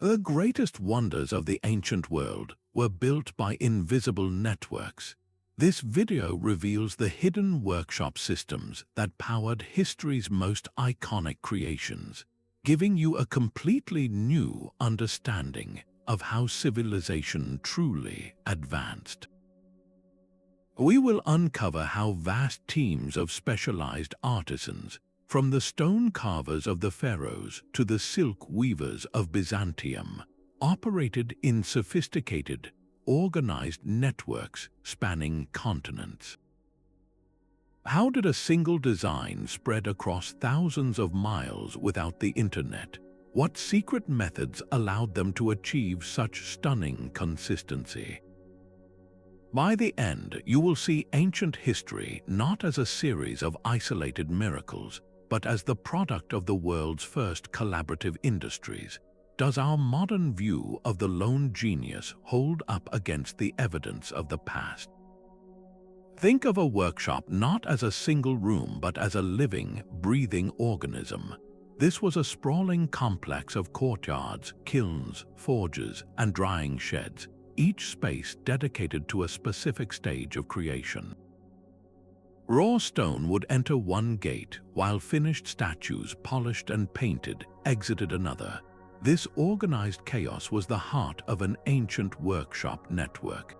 The greatest wonders of the ancient world were built by invisible networks. This video reveals the hidden workshop systems that powered history's most iconic creations, giving you a completely new understanding of how civilization truly advanced. We will uncover how vast teams of specialized artisans, from the stone carvers of the pharaohs to the silk weavers of Byzantium, operated in sophisticated, organized networks spanning continents. How did a single design spread across thousands of miles without the internet? What secret methods allowed them to achieve such stunning consistency? By the end, you will see ancient history not as a series of isolated miracles, but as the product of the world's first collaborative industries. Does our modern view of the lone genius hold up against the evidence of the past? Think of a workshop not as a single room but as a living, breathing organism. This was a sprawling complex of courtyards, kilns, forges, and drying sheds, each space dedicated to a specific stage of creation. Raw stone would enter one gate, while finished statues, polished and painted, exited another. This organized chaos was the heart of an ancient workshop network.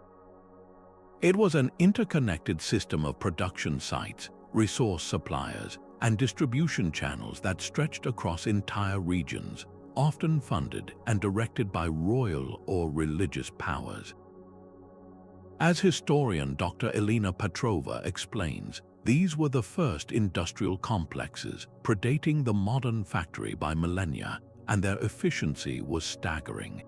It was an interconnected system of production sites, resource suppliers, and distribution channels that stretched across entire regions, often funded and directed by royal or religious powers. As historian Dr. Elena Petrova explains, these were the first industrial complexes, predating the modern factory by millennia, and their efficiency was staggering.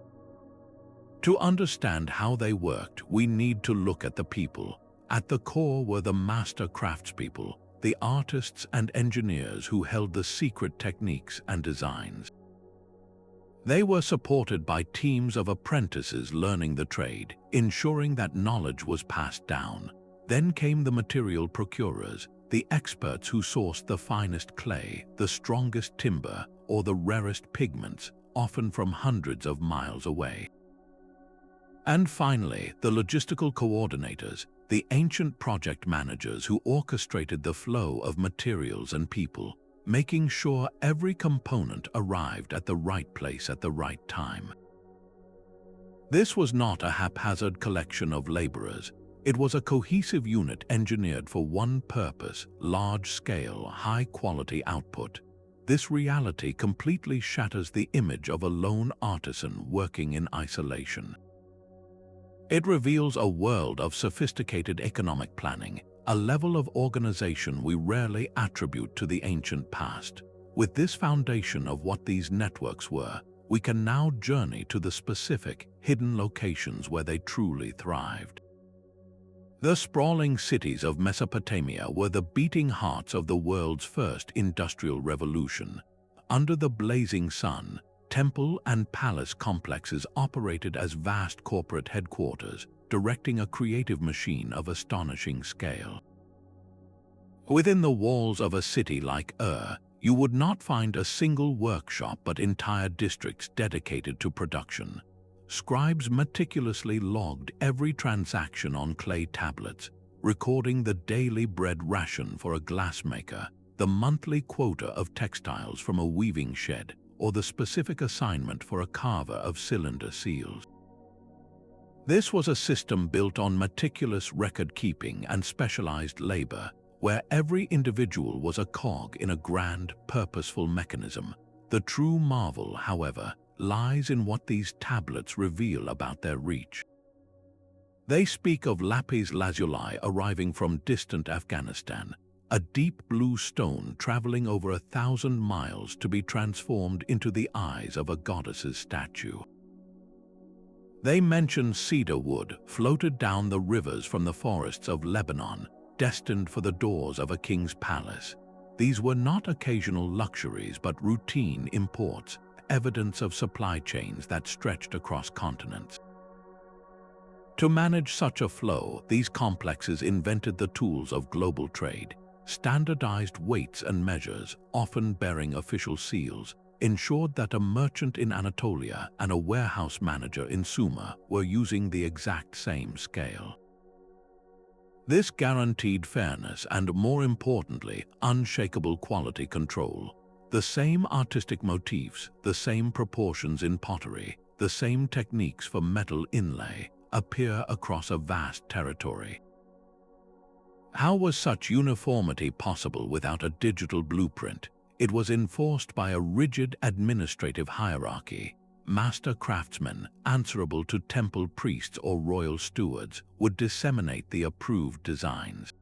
To understand how they worked, we need to look at the people. At the core were the master craftspeople, the artists and engineers who held the secret techniques and designs. They were supported by teams of apprentices learning the trade, ensuring that knowledge was passed down. Then came the material procurers, the experts who sourced the finest clay, the strongest timber, or the rarest pigments, often from hundreds of miles away. And finally, the logistical coordinators, the ancient project managers who orchestrated the flow of materials and people, making sure every component arrived at the right place at the right time. This was not a haphazard collection of laborers. It was a cohesive unit engineered for one purpose: large-scale, high-quality output. This reality completely shatters the image of a lone artisan working in isolation. It reveals a world of sophisticated economic planning, a level of organization we rarely attribute to the ancient past. With this foundation of what these networks were, we can now journey to the specific, hidden locations where they truly thrived. The sprawling cities of Mesopotamia were the beating hearts of the world's first industrial revolution. Under the blazing sun, temple and palace complexes operated as vast corporate headquarters, directing a creative machine of astonishing scale. Within the walls of a city like you would not find a single workshop but entire districts dedicated to production. Scribes meticulously logged every transaction on clay tablets, recording the daily bread ration for a glassmaker, the monthly quota of textiles from a weaving shed, or the specific assignment for a carver of cylinder seals. This was a system built on meticulous record-keeping and specialized labor, where every individual was a cog in a grand, purposeful mechanism. The true marvel, however, lies in what these tablets reveal about their reach. They speak of lapis lazuli arriving from distant Afghanistan, a deep blue stone traveling over 1,000 miles to be transformed into the eyes of a goddess's statue. They mention cedar wood floated down the rivers from the forests of Lebanon, destined for the doors of a king's palace. These were not occasional luxuries but routine imports, evidence of supply chains that stretched across continents. To manage such a flow, these complexes invented the tools of global trade, standardized weights and measures, often bearing official seals, ensured that a merchant in Anatolia and a warehouse manager in Sumer were using the exact same scale. This guaranteed fairness and, more importantly, unshakable quality control. The same artistic motifs, the same proportions in pottery, the same techniques for metal inlay appear across a vast territory. How was such uniformity possible without a digital blueprint? It was enforced by a rigid administrative hierarchy. Master craftsmen, answerable to temple priests or royal stewards, would disseminate the approved designs.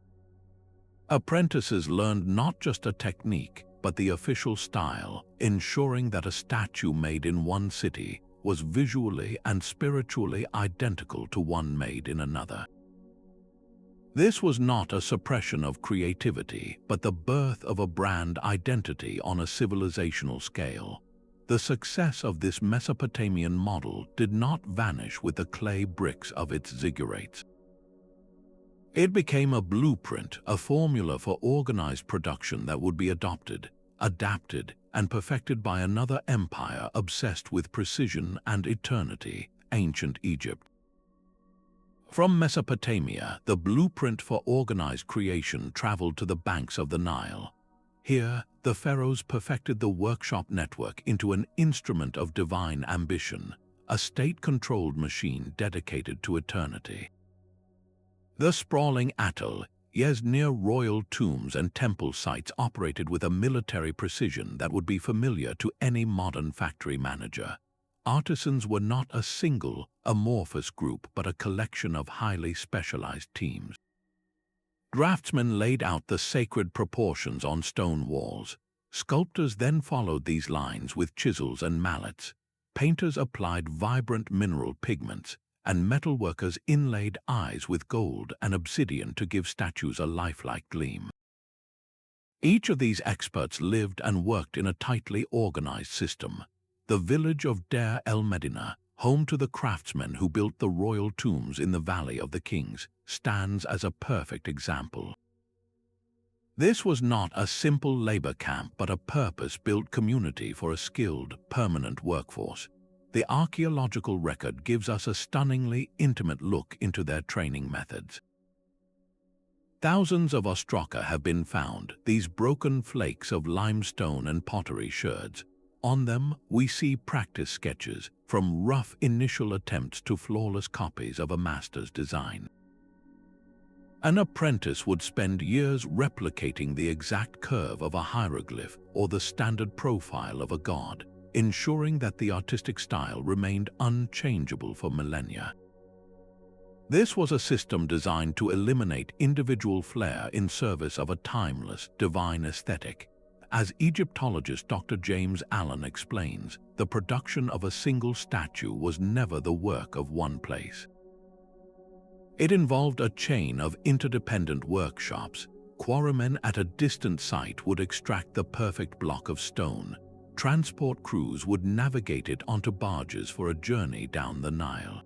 Apprentices learned not just a technique, but the official style, ensuring that a statue made in one city was visually and spiritually identical to one made in another. This was not a suppression of creativity, but the birth of a brand identity on a civilizational scale. The success of this Mesopotamian model did not vanish with the clay bricks of its ziggurats. It became a blueprint, a formula for organized production that would be adopted, adapted, and perfected by another empire obsessed with precision and eternity, ancient Egypt. From Mesopotamia, the blueprint for organized creation traveled to the banks of the Nile. Here, the pharaohs perfected the workshop network into an instrument of divine ambition, a state-controlled machine dedicated to eternity. The sprawling ateliers near royal tombs and temple sites operated with a military precision that would be familiar to any modern factory manager. Artisans were not a single, amorphous group, but a collection of highly specialized teams. Draftsmen laid out the sacred proportions on stone walls. Sculptors then followed these lines with chisels and mallets. Painters applied vibrant mineral pigments, and metalworkers inlaid eyes with gold and obsidian to give statues a lifelike gleam. Each of these experts lived and worked in a tightly organized system. The village of Deir el-Medina, home to the craftsmen who built the royal tombs in the Valley of the Kings, stands as a perfect example. This was not a simple labor camp, but a purpose-built community for a skilled, permanent workforce. The archaeological record gives us a stunningly intimate look into their training methods. Thousands of ostraca have been found, these broken flakes of limestone and pottery sherds. On them, we see practice sketches, from rough initial attempts to flawless copies of a master's design. An apprentice would spend years replicating the exact curve of a hieroglyph or the standard profile of a god, ensuring that the artistic style remained unchangeable for millennia. This was a system designed to eliminate individual flair in service of a timeless, divine aesthetic. As Egyptologist Dr. James Allen explains, the production of a single statue was never the work of one place. It involved a chain of interdependent workshops. Quarrymen at a distant site would extract the perfect block of stone. Transport crews would navigate it onto barges for a journey down the Nile.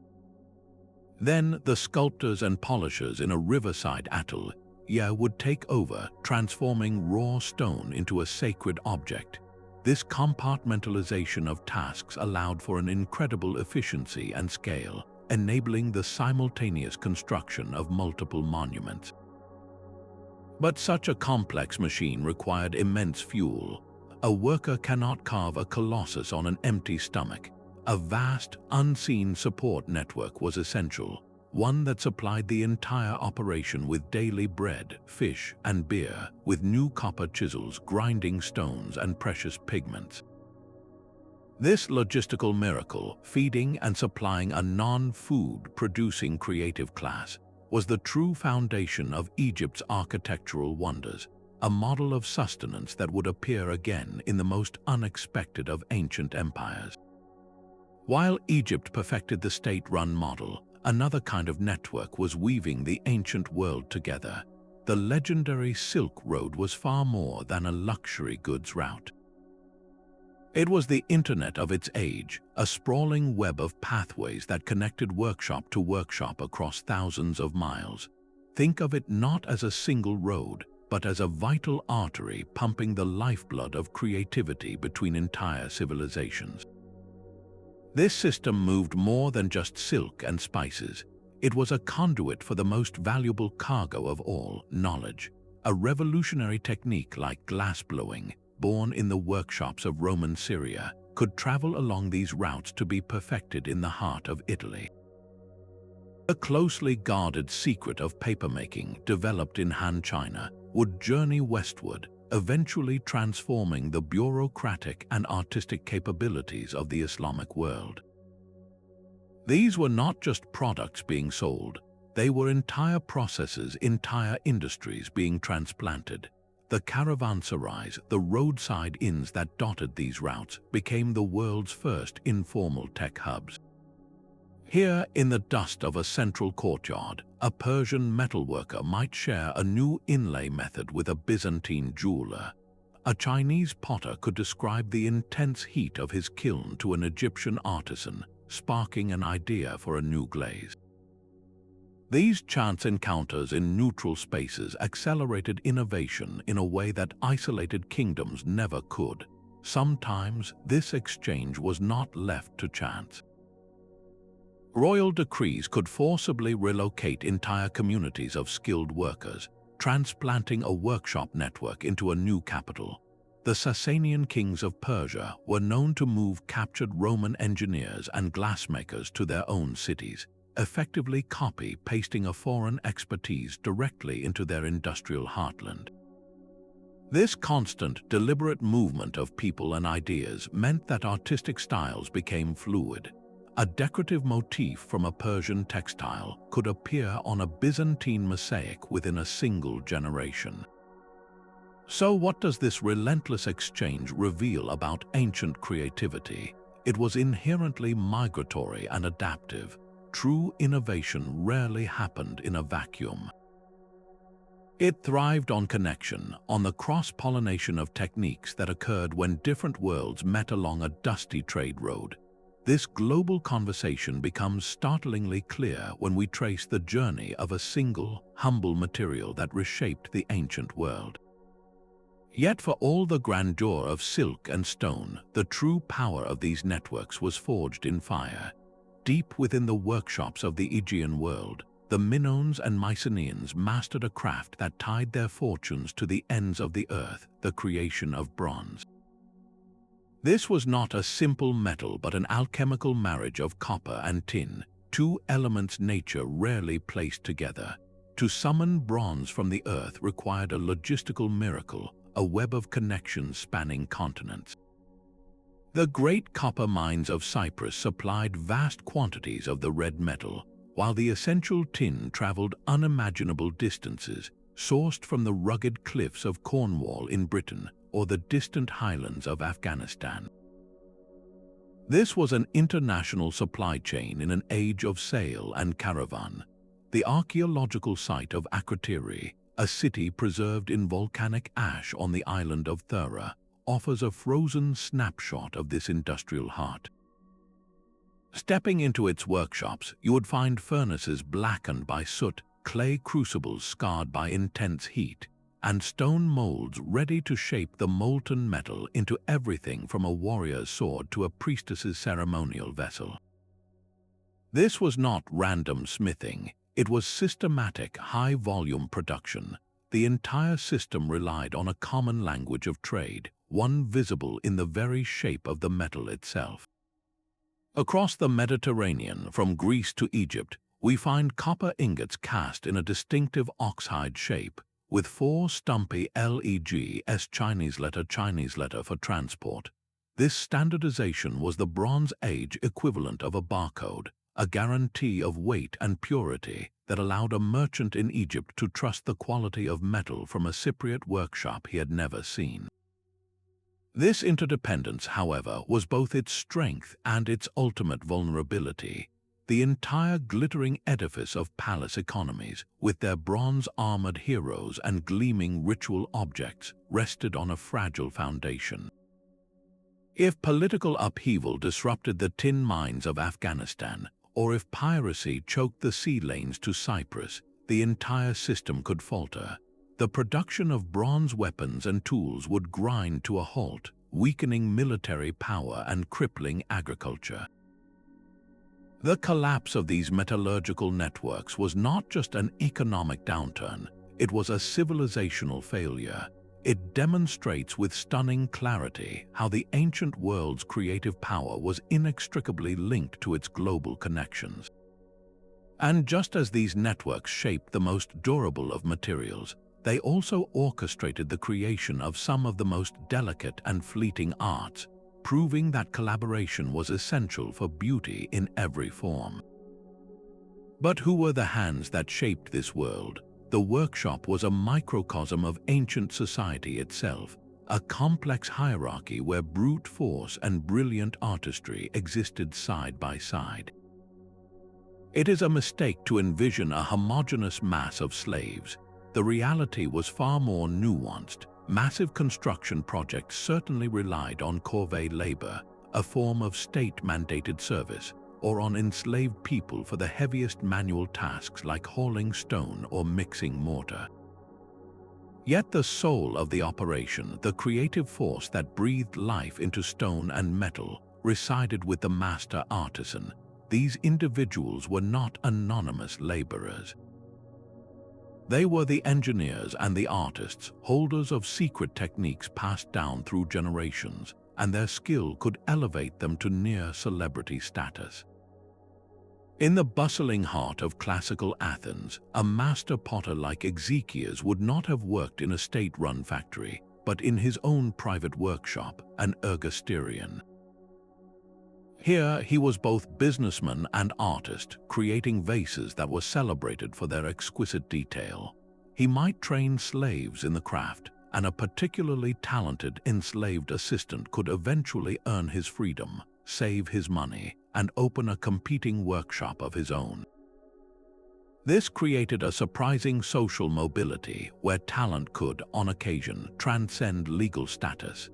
Then the sculptors and polishers in a riverside atelier would take over, transforming raw stone into a sacred object. This compartmentalization of tasks allowed for an incredible efficiency and scale, enabling the simultaneous construction of multiple monuments. But such a complex machine required immense fuel. A worker cannot carve a colossus on an empty stomach. A vast, unseen support network was essential, one that supplied the entire operation with daily bread, fish, and beer, with new copper chisels, grinding stones, and precious pigments. This logistical miracle, feeding and supplying a non-food producing creative class, was the true foundation of Egypt's architectural wonders, a model of sustenance that would appear again in the most unexpected of ancient empires. While Egypt perfected the state-run model, another kind of network was weaving the ancient world together. The legendary Silk Road was far more than a luxury goods route. It was the internet of its age, a sprawling web of pathways that connected workshop to workshop across thousands of miles. Think of it not as a single road, but as a vital artery pumping the lifeblood of creativity between entire civilizations. This system moved more than just silk and spices. It was a conduit for the most valuable cargo of all, knowledge, a revolutionary technique like glassblowing, born in the workshops of Roman Syria, could travel along these routes to be perfected in the heart of Italy. The closely guarded secret of papermaking, developed in Han China, would journey westward, eventually transforming the bureaucratic and artistic capabilities of the Islamic world. These were not just products being sold, they were entire processes, entire industries being transplanted. The caravanserais, the roadside inns that dotted these routes, became the world's first informal tech hubs. Here, in the dust of a central courtyard, a Persian metalworker might share a new inlay method with a Byzantine jeweler. A Chinese potter could describe the intense heat of his kiln to an Egyptian artisan, sparking an idea for a new glaze. These chance encounters in neutral spaces accelerated innovation in a way that isolated kingdoms never could. Sometimes this exchange was not left to chance. Royal decrees could forcibly relocate entire communities of skilled workers, transplanting a workshop network into a new capital. The Sasanian kings of Persia were known to move captured Roman engineers and glassmakers to their own cities, effectively copy-pasting a foreign expertise directly into their industrial heartland. This constant, deliberate movement of people and ideas meant that artistic styles became fluid. A decorative motif from a Persian textile could appear on a Byzantine mosaic within a single generation. So what does this relentless exchange reveal about ancient creativity? It was inherently migratory and adaptive. True innovation rarely happened in a vacuum. It thrived on connection, on the cross-pollination of techniques that occurred when different worlds met along a dusty trade road. This global conversation becomes startlingly clear when we trace the journey of a single, humble material that reshaped the ancient world. Yet for all the grandeur of silk and stone, the true power of these networks was forged in fire. Deep within the workshops of the Aegean world, the Minoans and Mycenaeans mastered a craft that tied their fortunes to the ends of the earth, the creation of bronze. This was not a simple metal but an alchemical marriage of copper and tin, two elements nature rarely placed together. To summon bronze from the earth required a logistical miracle, a web of connections spanning continents. The great copper mines of Cyprus supplied vast quantities of the red metal, while the essential tin traveled unimaginable distances, sourced from the rugged cliffs of Cornwall in Britain or the distant highlands of Afghanistan. This was an international supply chain in an age of sail and caravan. The archaeological site of Akrotiri, a city preserved in volcanic ash on the island of Thera, offers a frozen snapshot of this industrial heart. Stepping into its workshops, you would find furnaces blackened by soot, clay crucibles scarred by intense heat, and stone molds ready to shape the molten metal into everything from a warrior's sword to a priestess's ceremonial vessel. This was not random smithing, it was systematic, high-volume production. The entire system relied on a common language of trade, one visible in the very shape of the metal itself. Across the Mediterranean, from Greece to Egypt, we find copper ingots cast in a distinctive oxhide shape, with 4 stumpy LEGS Chinese letter for transport. This standardization was the Bronze Age equivalent of a barcode, a guarantee of weight and purity that allowed a merchant in Egypt to trust the quality of metal from a Cypriot workshop he had never seen. This interdependence, however, was both its strength and its ultimate vulnerability. The entire glittering edifice of palace economies, with their bronze-armored heroes and gleaming ritual objects, rested on a fragile foundation. If political upheaval disrupted the tin mines of Afghanistan, or if piracy choked the sea lanes to Cyprus, the entire system could falter. the production of bronze weapons and tools would grind to a halt, weakening military power and crippling agriculture. The collapse of these metallurgical networks was not just an economic downturn, it was a civilizational failure. It demonstrates with stunning clarity how the ancient world's creative power was inextricably linked to its global connections. And just as these networks shaped the most durable of materials, they also orchestrated the creation of some of the most delicate and fleeting arts, proving that collaboration was essential for beauty in every form. But who were the hands that shaped this world? The workshop was a microcosm of ancient society itself, a complex hierarchy where brute force and brilliant artistry existed side by side. It is a mistake to envision a homogeneous mass of slaves. The reality was far more nuanced. Massive construction projects certainly relied on corvée labor, a form of state-mandated service, or on enslaved people for the heaviest manual tasks like hauling stone or mixing mortar. Yet the soul of the operation, the creative force that breathed life into stone and metal, resided with the master artisan. These individuals were not anonymous laborers. They were the engineers and the artists, holders of secret techniques passed down through generations, and their skill could elevate them to near celebrity status. In the bustling heart of classical Athens, a master potter like Exekias would not have worked in a state-run factory, but in his own private workshop, an ergasterion. Here he was both businessman and artist, creating vases that were celebrated for their exquisite detail. He might train slaves in the craft, and a particularly talented enslaved assistant could eventually earn his freedom, save his money, and open a competing workshop of his own. This created a surprising social mobility where talent could, on occasion, transcend legal status.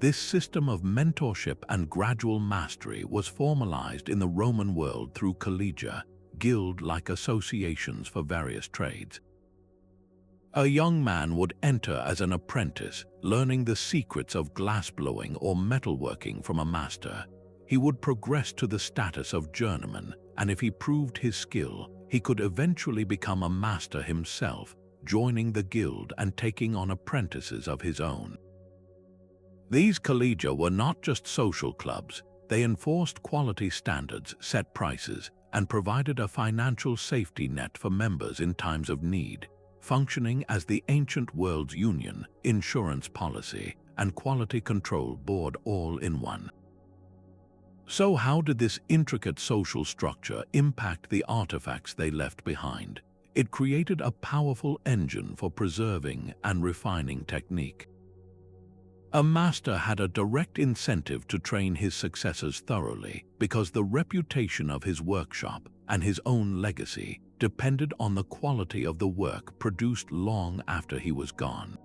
This system of mentorship and gradual mastery was formalized in the Roman world through collegia, guild-like associations for various trades. A young man would enter as an apprentice, learning the secrets of glassblowing or metalworking from a master. He would progress to the status of journeyman, and if he proved his skill, he could eventually become a master himself, joining the guild and taking on apprentices of his own. These collegia were not just social clubs, they enforced quality standards, set prices, and provided a financial safety net for members in times of need, functioning as the ancient world's union, insurance policy, and quality control board all in one. So how did this intricate social structure impact the artifacts they left behind? It created a powerful engine for preserving and refining technique. A master had a direct incentive to train his successors thoroughly because the reputation of his workshop and his own legacy depended on the quality of the work produced long after he was gone.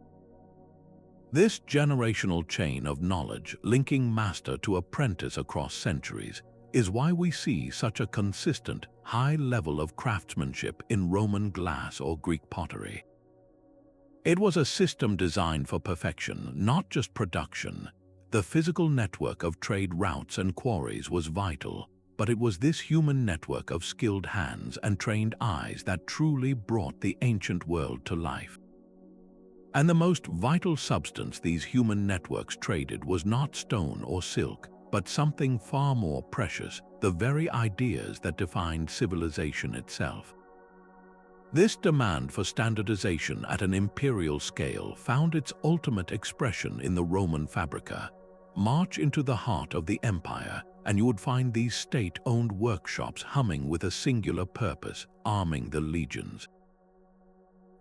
This generational chain of knowledge linking master to apprentice across centuries is why we see such a consistent, high level of craftsmanship in Roman glass or Greek pottery. It was a system designed for perfection, not just production. The physical network of trade routes and quarries was vital, but it was this human network of skilled hands and trained eyes that truly brought the ancient world to life. And the most vital substance these human networks traded was not stone or silk, but something far more precious, the very ideas that defined civilization itself. This demand for standardization at an imperial scale found its ultimate expression in the Roman fabrica. March into the heart of the empire, and you would find these state-owned workshops humming with a singular purpose, arming the legions.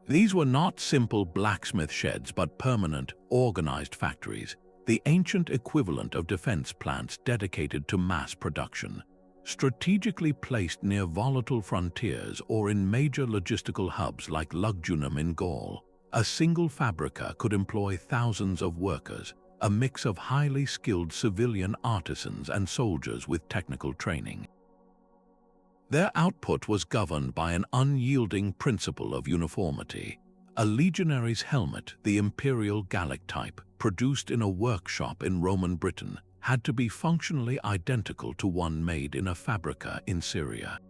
These were not simple blacksmith sheds but permanent, organized factories, the ancient equivalent of defense plants dedicated to mass production. Strategically placed near volatile frontiers or in major logistical hubs like Lugdunum in Gaul, a single fabrica could employ thousands of workers, a mix of highly skilled civilian artisans and soldiers with technical training. Their output was governed by an unyielding principle of uniformity. A legionary's helmet, the imperial Gallic type, produced in a workshop in Roman Britain, had to be functionally identical to one made in a fabrica in Syria.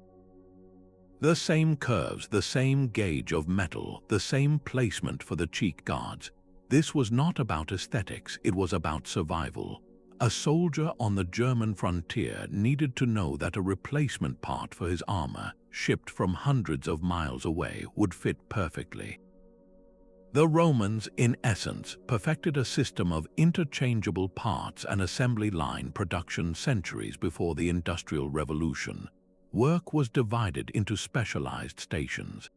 The same curves, the same gauge of metal, the same placement for the cheek guards. This was not about aesthetics, it was about survival. A soldier on the German frontier needed to know that a replacement part for his armor, shipped from hundreds of miles away, would fit perfectly. The Romans, in essence, perfected a system of interchangeable parts and assembly line production centuries before the Industrial Revolution. Work was divided into specialized stations.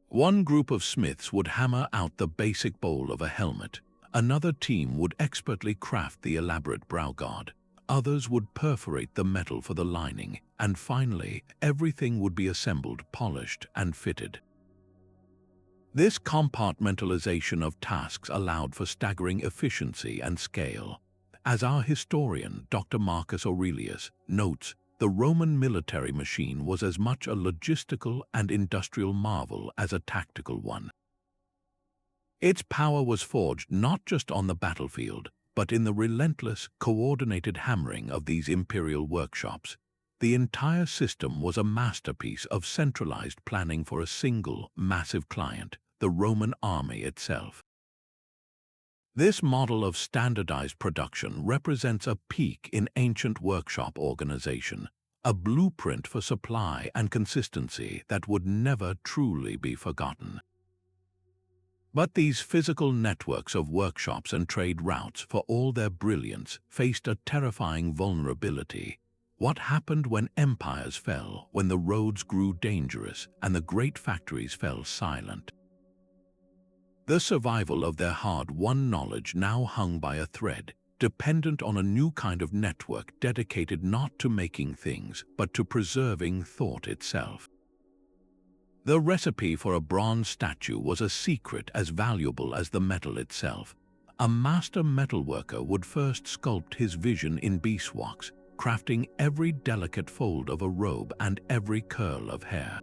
One group of smiths would hammer out the basic bowl of a helmet. Another team would expertly craft the elaborate brow guard. Others would perforate the metal for the lining. And finally, everything would be assembled, polished, and fitted. This compartmentalization of tasks allowed for staggering efficiency and scale. As our historian, Dr. Marcus Aurelius, notes, the Roman military machine was as much a logistical and industrial marvel as a tactical one. Its power was forged not just on the battlefield, but in the relentless, coordinated hammering of these imperial workshops. The entire system was a masterpiece of centralized planning for a single, massive client, the Roman army itself. This model of standardized production represents a peak in ancient workshop organization, a blueprint for supply and consistency that would never truly be forgotten. But these physical networks of workshops and trade routes, for all their brilliance, faced a terrifying vulnerability. What happened when empires fell, when the roads grew dangerous and the great factories fell silent? The survival of their hard-won knowledge now hung by a thread, dependent on a new kind of network dedicated not to making things, but to preserving thought itself. The recipe for a bronze statue was a secret as valuable as the metal itself. A master metalworker would first sculpt his vision in beeswax, crafting every delicate fold of a robe and every curl of hair.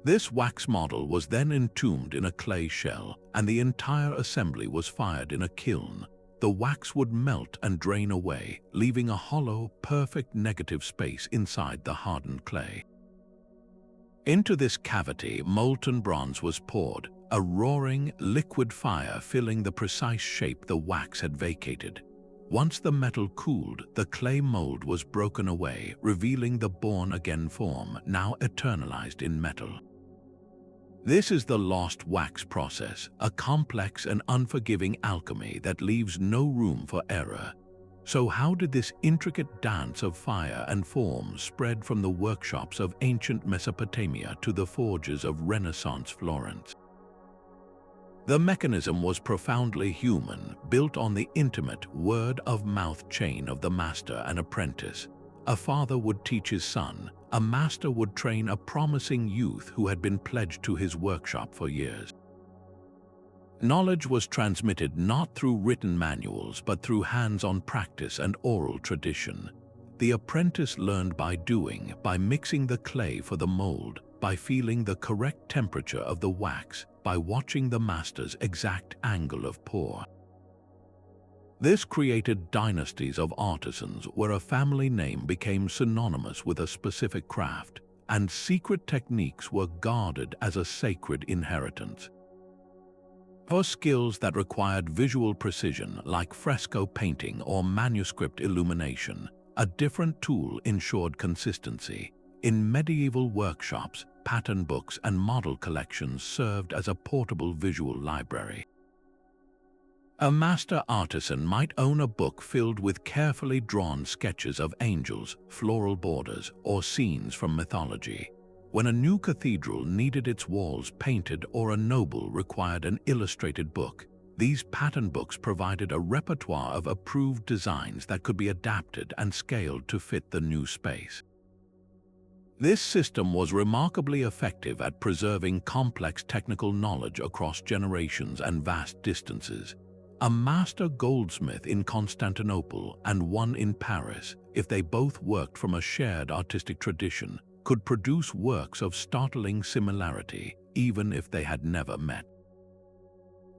This wax model was then entombed in a clay shell, and the entire assembly was fired in a kiln. The wax would melt and drain away, leaving a hollow, perfect negative space inside the hardened clay. Into this cavity, molten bronze was poured, a roaring, liquid fire filling the precise shape the wax had vacated. Once the metal cooled, the clay mold was broken away, revealing the born-again form, now eternalized in metal. This is the lost wax process, a complex and unforgiving alchemy that leaves no room for error. So how did this intricate dance of fire and form spread from the workshops of ancient Mesopotamia to the forges of Renaissance Florence? The mechanism was profoundly human, built on the intimate, word-of-mouth chain of the master and apprentice. A father would teach his son, a master would train a promising youth who had been pledged to his workshop for years. Knowledge was transmitted not through written manuals, but through hands-on practice and oral tradition. The apprentice learned by doing, by mixing the clay for the mold, by feeling the correct temperature of the wax, by watching the master's exact angle of pour. This created dynasties of artisans where a family name became synonymous with a specific craft, and secret techniques were guarded as a sacred inheritance. For skills that required visual precision, like fresco painting or manuscript illumination, a different tool ensured consistency. In medieval workshops, pattern books and model collections served as a portable visual library. A master artisan might own a book filled with carefully drawn sketches of angels, floral borders, or scenes from mythology. When a new cathedral needed its walls painted or a noble required an illustrated book, these pattern books provided a repertoire of approved designs that could be adapted and scaled to fit the new space. This system was remarkably effective at preserving complex technical knowledge across generations and vast distances. A master goldsmith in Constantinople and one in Paris, if they both worked from a shared artistic tradition, could produce works of startling similarity, even if they had never met.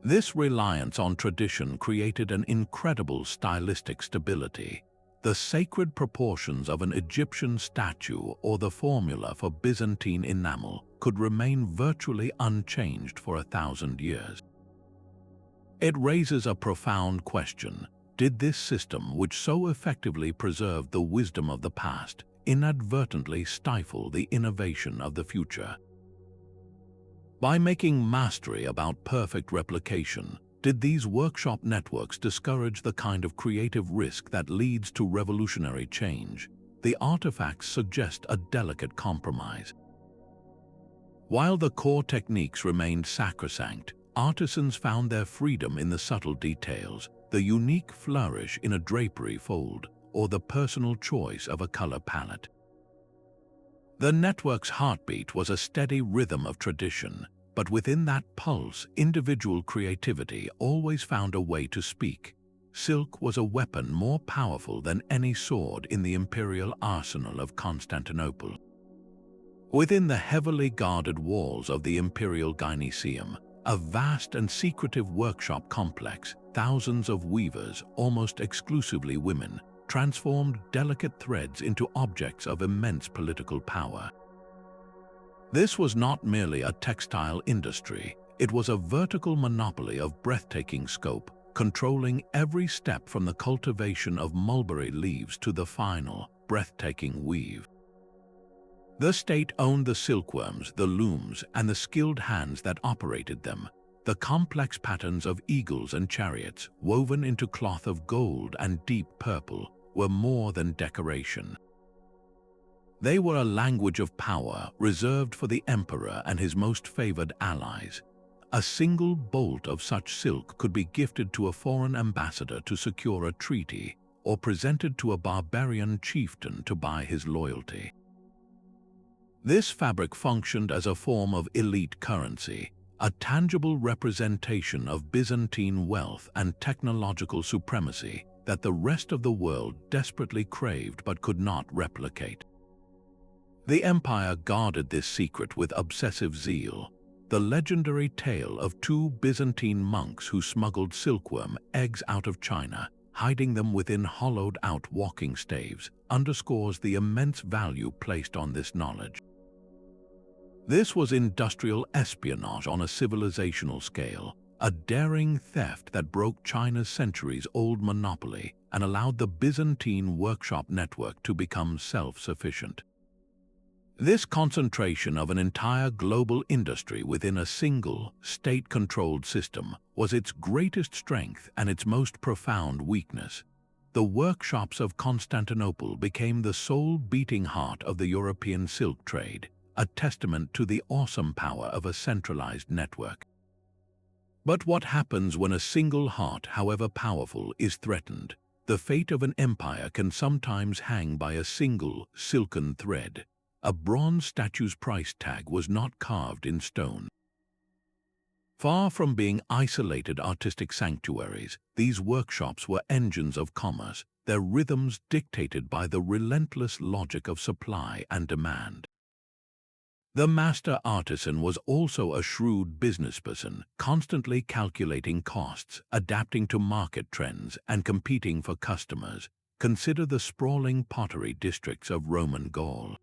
This reliance on tradition created an incredible stylistic stability. The sacred proportions of an Egyptian statue or the formula for Byzantine enamel could remain virtually unchanged for 1,000 years. It raises a profound question. Did this system, which so effectively preserved the wisdom of the past, inadvertently stifle the innovation of the future? By making mastery about perfect replication, did these workshop networks discourage the kind of creative risk that leads to revolutionary change? The artifacts suggest a delicate compromise. While the core techniques remained sacrosanct, artisans found their freedom in the subtle details, the unique flourish in a drapery fold, or the personal choice of a color palette. The network's heartbeat was a steady rhythm of tradition, but within that pulse, individual creativity always found a way to speak. Silk was a weapon more powerful than any sword in the imperial arsenal of Constantinople. Within the heavily guarded walls of the imperial gynaeceum, a vast and secretive workshop complex, thousands of weavers, almost exclusively women, transformed delicate threads into objects of immense political power. This was not merely a textile industry, it was a vertical monopoly of breathtaking scope, controlling every step from the cultivation of mulberry leaves to the final, breathtaking weave. The state owned the silkworms, the looms, and the skilled hands that operated them. The complex patterns of eagles and chariots, woven into cloth of gold and deep purple, were more than decoration. They were a language of power reserved for the emperor and his most favored allies. A single bolt of such silk could be gifted to a foreign ambassador to secure a treaty, or presented to a barbarian chieftain to buy his loyalty. This fabric functioned as a form of elite currency, a tangible representation of Byzantine wealth and technological supremacy that the rest of the world desperately craved but could not replicate. The empire guarded this secret with obsessive zeal. The legendary tale of two Byzantine monks who smuggled silkworm eggs out of China, hiding them within hollowed-out walking staves, underscores the immense value placed on this knowledge. This was industrial espionage on a civilizational scale, a daring theft that broke China's centuries-old monopoly and allowed the Byzantine workshop network to become self-sufficient. This concentration of an entire global industry within a single, state-controlled system was its greatest strength and its most profound weakness. The workshops of Constantinople became the sole beating heart of the European silk trade, a testament to the awesome power of a centralized network. But what happens when a single heart, however powerful, is threatened? The fate of an empire can sometimes hang by a single, silken thread. A bronze statue's price tag was not carved in stone. Far from being isolated artistic sanctuaries, these workshops were engines of commerce, their rhythms dictated by the relentless logic of supply and demand. The master artisan was also a shrewd businessperson, constantly calculating costs, adapting to market trends, and competing for customers. Consider the sprawling pottery districts of Roman Gaul.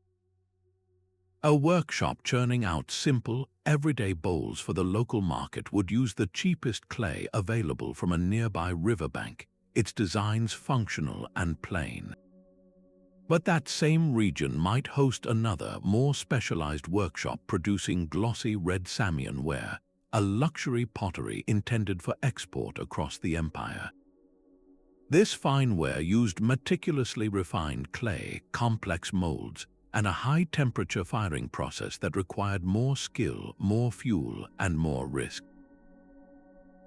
A workshop churning out simple, everyday bowls for the local market would use the cheapest clay available from a nearby riverbank, its designs functional and plain. But that same region might host another, more specialized workshop producing glossy red Samian ware, a luxury pottery intended for export across the empire. This fine ware used meticulously refined clay, complex molds, and a high-temperature firing process that required more skill, more fuel, and more risk.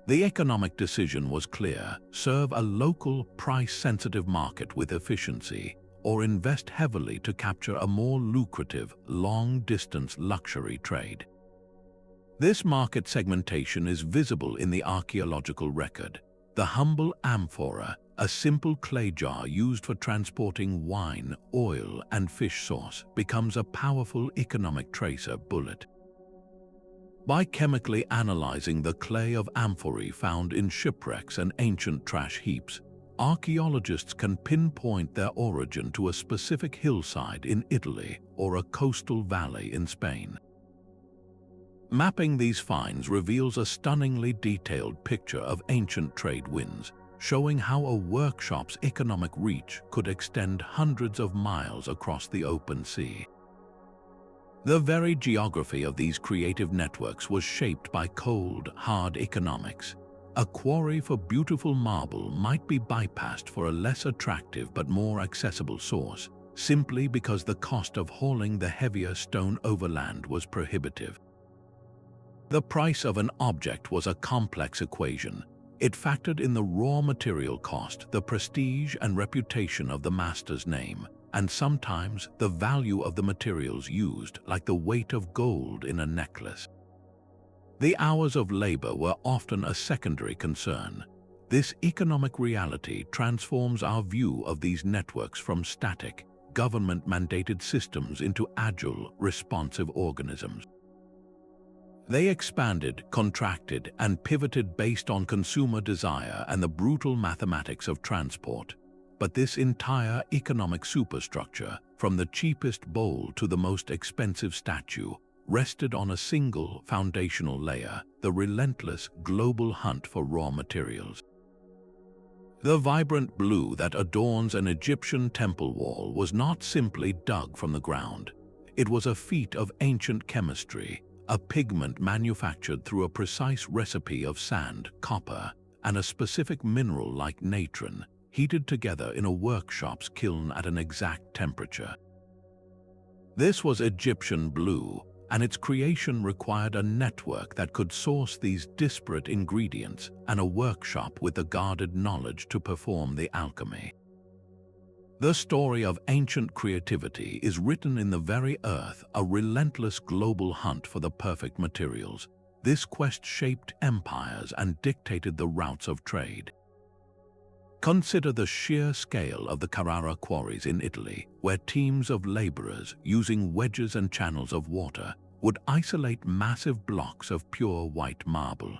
The economic decision was clear: serve a local, price-sensitive market with efficiency, or invest heavily to capture a more lucrative, long-distance luxury trade. This market segmentation is visible in the archaeological record. The humble amphora, a simple clay jar used for transporting wine, oil, and fish sauce becomes a powerful economic tracer bullet. By chemically analyzing the clay of amphorae found in shipwrecks and ancient trash heaps, archaeologists can pinpoint their origin to a specific hillside in Italy or a coastal valley in Spain. Mapping these finds reveals a stunningly detailed picture of ancient trade winds, showing how a workshop's economic reach could extend hundreds of miles across the open sea. The very geography of these creative networks was shaped by cold, hard economics. A quarry for beautiful marble might be bypassed for a less attractive but more accessible source, simply because the cost of hauling the heavier stone overland was prohibitive. The price of an object was a complex equation. It factored in the raw material cost, the prestige and reputation of the master's name, and sometimes the value of the materials used, like the weight of gold in a necklace. The hours of labor were often a secondary concern. This economic reality transforms our view of these networks from static, government-mandated systems into agile, responsive organisms. They expanded, contracted, and pivoted based on consumer desire and the brutal mathematics of transport. But this entire economic superstructure, from the cheapest bowl to the most expensive statue, rested on a single foundational layer: the relentless global hunt for raw materials. The vibrant blue that adorns an Egyptian temple wall was not simply dug from the ground. It was a feat of ancient chemistry, a pigment manufactured through a precise recipe of sand, copper, and a specific mineral like natron, heated together in a workshop's kiln at an exact temperature. This was Egyptian blue, and its creation required a network that could source these disparate ingredients and a workshop with the guarded knowledge to perform the alchemy. The story of ancient creativity is written in the very earth, a relentless global hunt for the perfect materials. This quest shaped empires and dictated the routes of trade. Consider the sheer scale of the Carrara quarries in Italy, where teams of laborers, using wedges and channels of water, would isolate massive blocks of pure white marble.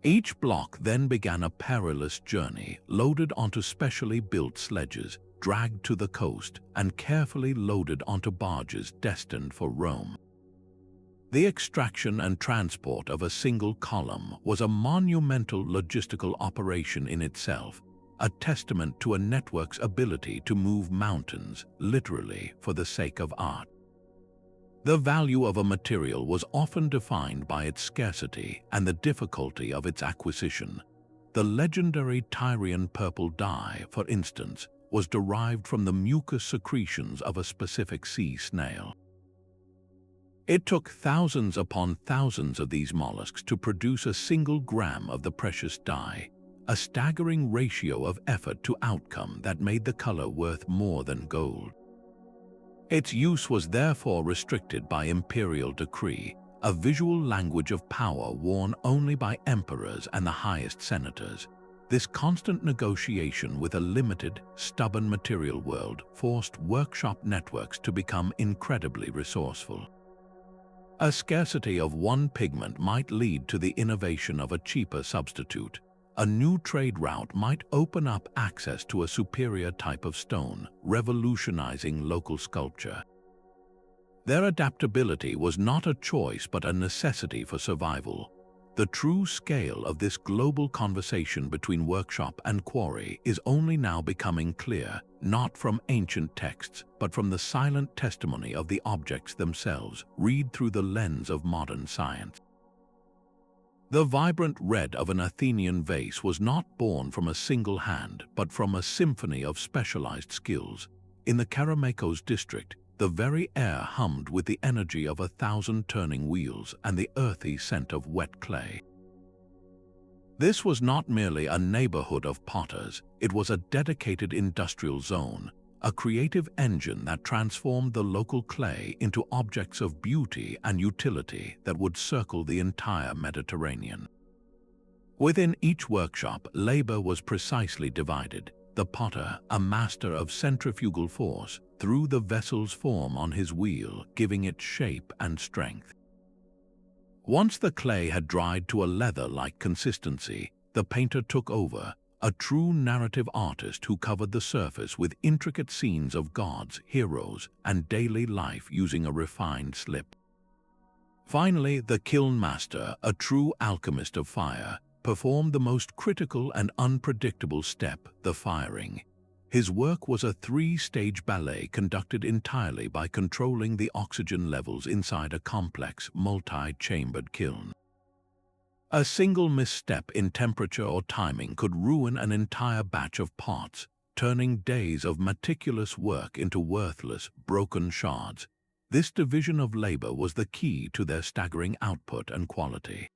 Each block then began a perilous journey, loaded onto specially built sledges, dragged to the coast, and carefully loaded onto barges destined for Rome. The extraction and transport of a single column was a monumental logistical operation in itself, a testament to a network's ability to move mountains, literally, for the sake of art. The value of a material was often defined by its scarcity and the difficulty of its acquisition. The legendary Tyrian purple dye, for instance, was derived from the mucus secretions of a specific sea snail. It took thousands upon thousands of these mollusks to produce a single gram of the precious dye, a staggering ratio of effort to outcome that made the color worth more than gold. Its use was therefore restricted by imperial decree, a visual language of power worn only by emperors and the highest senators. This constant negotiation with a limited, stubborn material world forced workshop networks to become incredibly resourceful. A scarcity of one pigment might lead to the innovation of a cheaper substitute. A new trade route might open up access to a superior type of stone, revolutionizing local sculpture. Their adaptability was not a choice but a necessity for survival. The true scale of this global conversation between workshop and quarry is only now becoming clear, not from ancient texts, but from the silent testimony of the objects themselves, read through the lens of modern science. The vibrant red of an Athenian vase was not born from a single hand, but from a symphony of specialized skills. In the Kerameikos district, the very air hummed with the energy of 1,000 turning wheels and the earthy scent of wet clay. This was not merely a neighborhood of potters, it was a dedicated industrial zone, a creative engine that transformed the local clay into objects of beauty and utility that would circle the entire Mediterranean. Within each workshop, labor was precisely divided. The potter, a master of centrifugal force, threw the vessel's form on his wheel, giving it shape and strength. Once the clay had dried to a leather-like consistency, the painter took over, a true narrative artist who covered the surface with intricate scenes of gods, heroes, and daily life using a refined slip. Finally, the kiln master, a true alchemist of fire, performed the most critical and unpredictable step, the firing. His work was a three-stage ballet conducted entirely by controlling the oxygen levels inside a complex, multi-chambered kiln. A single misstep in temperature or timing could ruin an entire batch of pots, turning days of meticulous work into worthless, broken shards. This division of labor was the key to their staggering output and quality.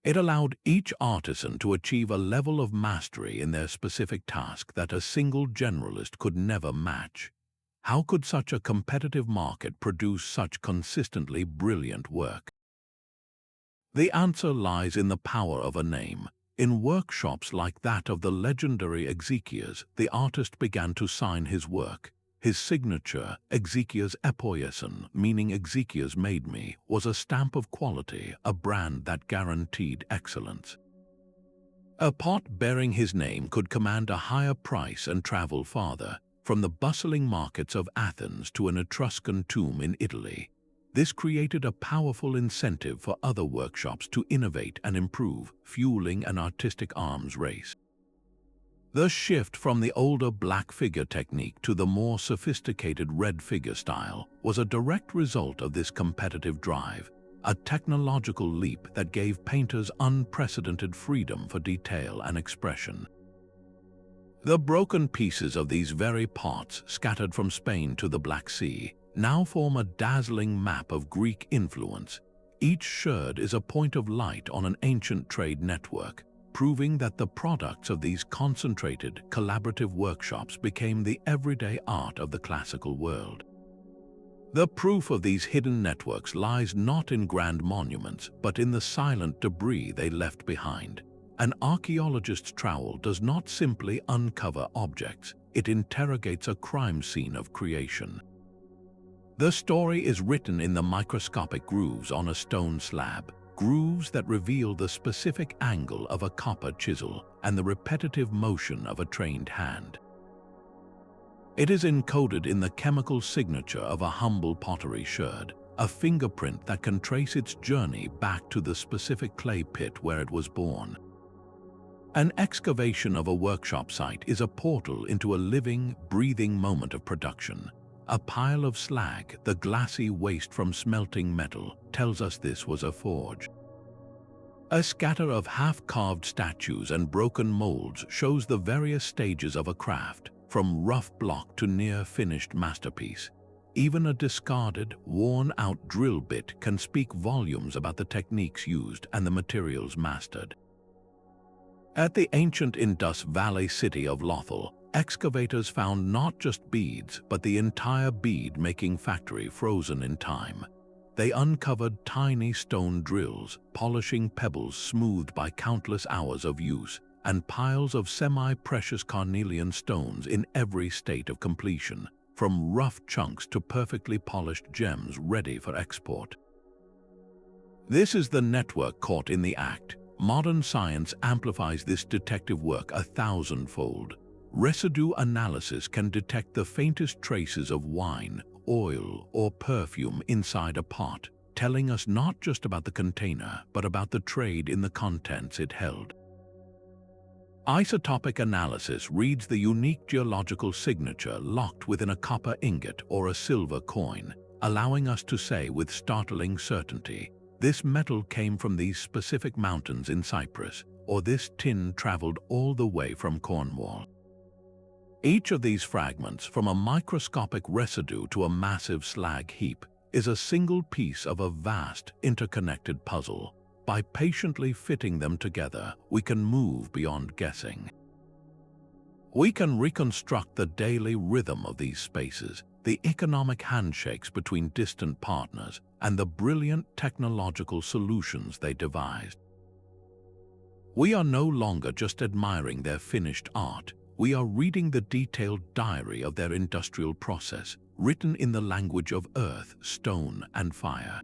It allowed each artisan to achieve a level of mastery in their specific task that a single generalist could never match. How could such a competitive market produce such consistently brilliant work? The answer lies in the power of a name. In workshops like that of the legendary Exekias, the artist began to sign his work. His signature, Exekias Epoieson, meaning Exekias made me, was a stamp of quality, a brand that guaranteed excellence. A pot bearing his name could command a higher price and travel farther, from the bustling markets of Athens to an Etruscan tomb in Italy. This created a powerful incentive for other workshops to innovate and improve, fueling an artistic arms race. The shift from the older black figure technique to the more sophisticated red figure style was a direct result of this competitive drive, a technological leap that gave painters unprecedented freedom for detail and expression. The broken pieces of these very pots, scattered from Spain to the Black Sea, now form a dazzling map of Greek influence. Each sherd is a point of light on an ancient trade network, proving that the products of these concentrated, collaborative workshops became the everyday art of the classical world. The proof of these hidden networks lies not in grand monuments, but in the silent debris they left behind. An archaeologist's trowel does not simply uncover objects, it interrogates a crime scene of creation. The story is written in the microscopic grooves on a stone slab, grooves that reveal the specific angle of a copper chisel and the repetitive motion of a trained hand. It is encoded in the chemical signature of a humble pottery sherd, a fingerprint that can trace its journey back to the specific clay pit where it was born. An excavation of a workshop site is a portal into a living, breathing moment of production. A pile of slag, the glassy waste from smelting metal, tells us this was a forge. A scatter of half-carved statues and broken molds shows the various stages of a craft, from rough block to near-finished masterpiece. Even a discarded, worn-out drill bit can speak volumes about the techniques used and the materials mastered. At the ancient Indus Valley city of Lothal, excavators found not just beads, but the entire bead-making factory frozen in time. They uncovered tiny stone drills, polishing pebbles smoothed by countless hours of use, and piles of semi-precious carnelian stones in every state of completion, from rough chunks to perfectly polished gems ready for export. This is the network caught in the act. Modern science amplifies this detective work 1,000-fold. Residue analysis can detect the faintest traces of wine, oil, or perfume inside a pot, telling us not just about the container, but about the trade in the contents it held. Isotopic analysis reads the unique geological signature locked within a copper ingot or a silver coin, allowing us to say with startling certainty, this metal came from these specific mountains in Cyprus, or this tin traveled all the way from Cornwall. Each of these fragments, from a microscopic residue to a massive slag heap, is a single piece of a vast, interconnected puzzle. By patiently fitting them together, we can move beyond guessing. We can reconstruct the daily rhythm of these spaces, the economic handshakes between distant partners, and the brilliant technological solutions they devised. We are no longer just admiring their finished art, we are reading the detailed diary of their industrial process, written in the language of earth, stone, and fire.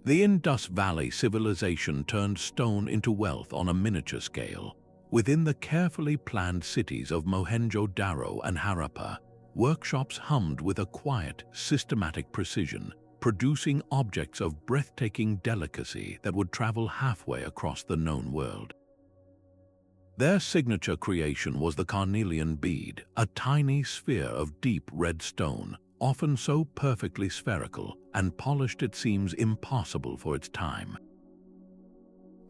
The Indus Valley civilization turned stone into wealth on a miniature scale. Within the carefully planned cities of Mohenjo-Daro and Harappa, workshops hummed with a quiet, systematic precision, producing objects of breathtaking delicacy that would travel halfway across the known world. Their signature creation was the carnelian bead, a tiny sphere of deep red stone, often so perfectly spherical and polished it seems impossible for its time.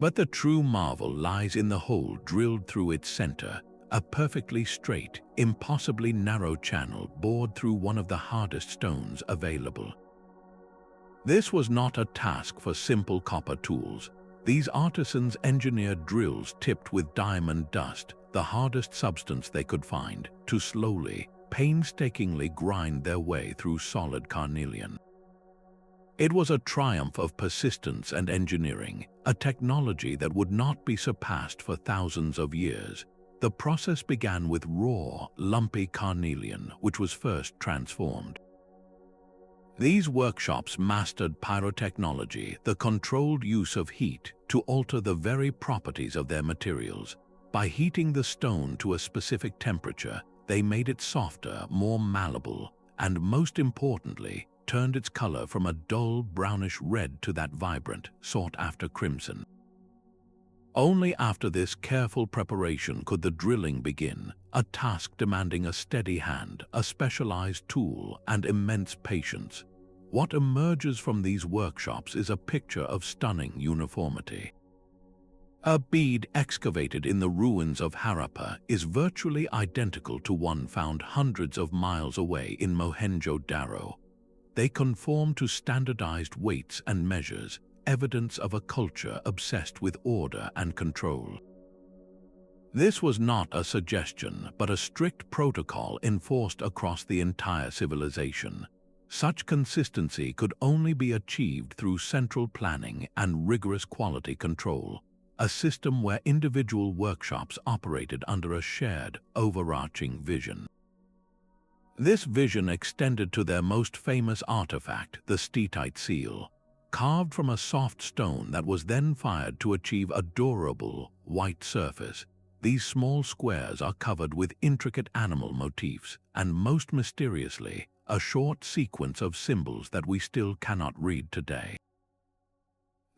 But the true marvel lies in the hole drilled through its center, a perfectly straight, impossibly narrow channel bored through one of the hardest stones available. This was not a task for simple copper tools. These artisans engineered drills tipped with diamond dust, the hardest substance they could find, to slowly, painstakingly grind their way through solid carnelian. It was a triumph of persistence and engineering, a technology that would not be surpassed for thousands of years. The process began with raw, lumpy carnelian, which was first transformed. These workshops mastered pyrotechnology, the controlled use of heat, to alter the very properties of their materials. By heating the stone to a specific temperature, they made it softer, more malleable, and most importantly, turned its color from a dull brownish red to that vibrant, sought-after crimson. Only after this careful preparation could the drilling begin, a task demanding a steady hand, a specialized tool, and immense patience. What emerges from these workshops is a picture of stunning uniformity. A bead excavated in the ruins of Harappa is virtually identical to one found hundreds of miles away in Mohenjo-Daro. They conform to standardized weights and measures, evidence of a culture obsessed with order and control. This was not a suggestion, but a strict protocol enforced across the entire civilization. Such consistency could only be achieved through central planning and rigorous quality control, a system where individual workshops operated under a shared, overarching vision. This vision extended to their most famous artifact, the steatite seal, carved from a soft stone that was then fired to achieve a durable, white surface. These small squares are covered with intricate animal motifs, and most mysteriously, a short sequence of symbols that we still cannot read today.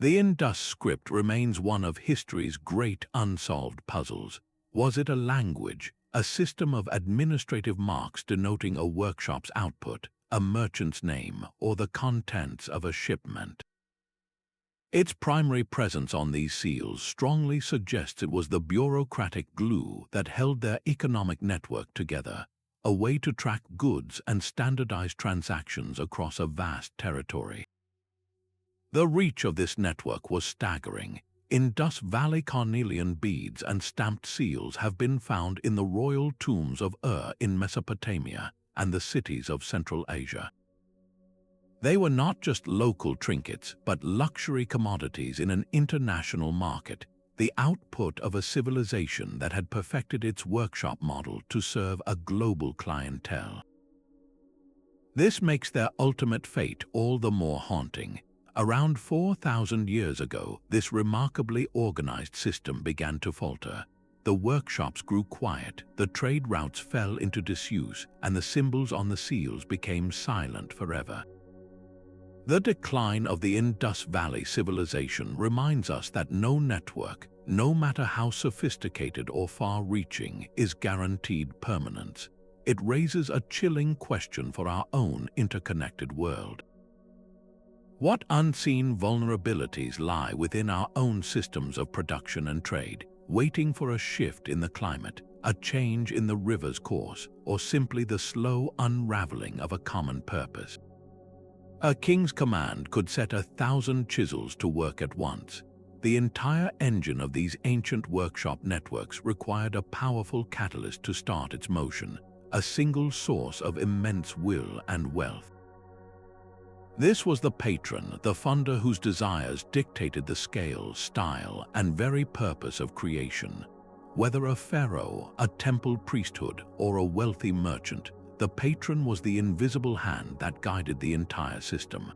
The Indus script remains one of history's great unsolved puzzles. Was it a language, a system of administrative marks denoting a workshop's output, a merchant's name, or the contents of a shipment? Its primary presence on these seals strongly suggests it was the bureaucratic glue that held their economic network together, a way to track goods and standardize transactions across a vast territory. The reach of this network was staggering. Indus Valley carnelian beads and stamped seals have been found in the royal tombs of in Mesopotamia and the cities of Central Asia. They were not just local trinkets, but luxury commodities in an international market, the output of a civilization that had perfected its workshop model to serve a global clientele. This makes their ultimate fate all the more haunting. Around 4,000 years ago, this remarkably organized system began to falter. The workshops grew quiet, the trade routes fell into disuse, and the symbols on the seals became silent forever. The decline of the Indus Valley civilization reminds us that no network, no matter how sophisticated or far-reaching, is guaranteed permanence. It raises a chilling question for our own interconnected world. What unseen vulnerabilities lie within our own systems of production and trade, waiting for a shift in the climate, a change in the river's course, or simply the slow unraveling of a common purpose? A king's command could set 1,000 chisels to work at once. The entire engine of these ancient workshop networks required a powerful catalyst to start its motion, a single source of immense will and wealth. This was the patron, the funder whose desires dictated the scale, style, and very purpose of creation. Whether a pharaoh, a temple priesthood, or a wealthy merchant, the patron was the invisible hand that guided the entire system.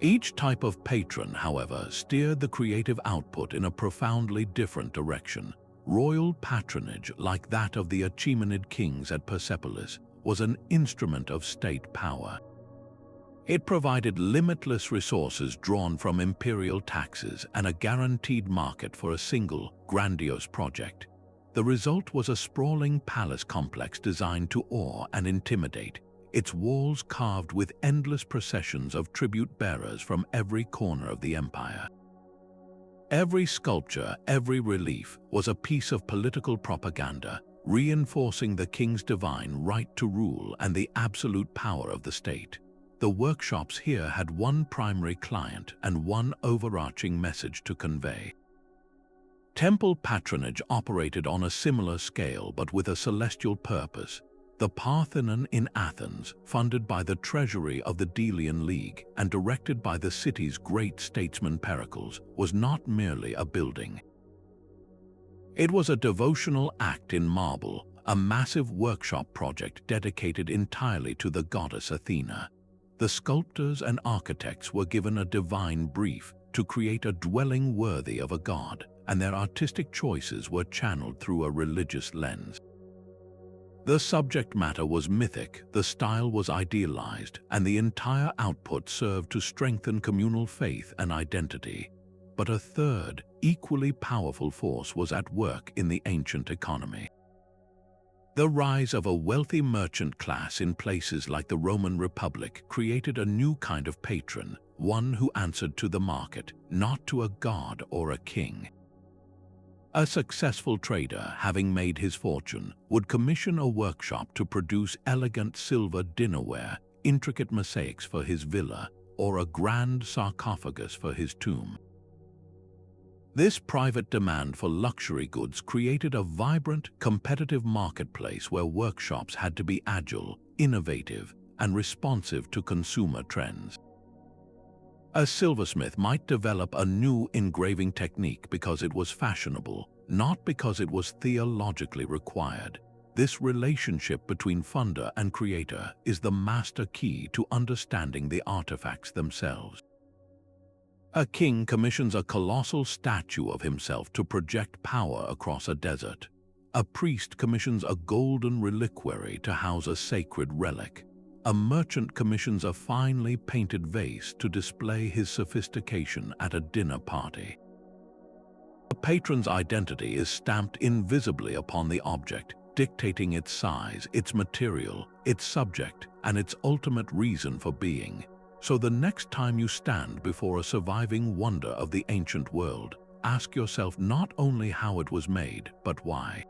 Each type of patron, however, steered the creative output in a profoundly different direction. Royal patronage, like that of the Achaemenid kings at Persepolis, was an instrument of state power. It provided limitless resources drawn from imperial taxes and a guaranteed market for a single, grandiose project. The result was a sprawling palace complex designed to awe and intimidate, its walls carved with endless processions of tribute bearers from every corner of the empire. Every sculpture, every relief was a piece of political propaganda, reinforcing the king's divine right to rule and the absolute power of the state. The workshops here had one primary client and one overarching message to convey. Temple patronage operated on a similar scale but with a celestial purpose. The Parthenon in Athens, funded by the treasury of the Delian League and directed by the city's great statesman Pericles, was not merely a building. It was a devotional act in marble, a massive workshop project dedicated entirely to the goddess Athena. The sculptors and architects were given a divine brief to create a dwelling worthy of a god, and their artistic choices were channeled through a religious lens. The subject matter was mythic, the style was idealized, and the entire output served to strengthen communal faith and identity. But a third, equally powerful force was at work in the ancient economy. The rise of a wealthy merchant class in places like the Roman Republic created a new kind of patron, one who answered to the market, not to a god or a king. A successful trader, having made his fortune, would commission a workshop to produce elegant silver dinnerware, intricate mosaics for his villa, or a grand sarcophagus for his tomb. This private demand for luxury goods created a vibrant, competitive marketplace where workshops had to be agile, innovative, and responsive to consumer trends. A silversmith might develop a new engraving technique because it was fashionable, not because it was theologically required. This relationship between funder and creator is the master key to understanding the artifacts themselves. A king commissions a colossal statue of himself to project power across a desert. A priest commissions a golden reliquary to house a sacred relic. A merchant commissions a finely painted vase to display his sophistication at a dinner party. A patron's identity is stamped invisibly upon the object, dictating its size, its material, its subject, and its ultimate reason for being. So the next time you stand before a surviving wonder of the ancient world, ask yourself not only how it was made, but why.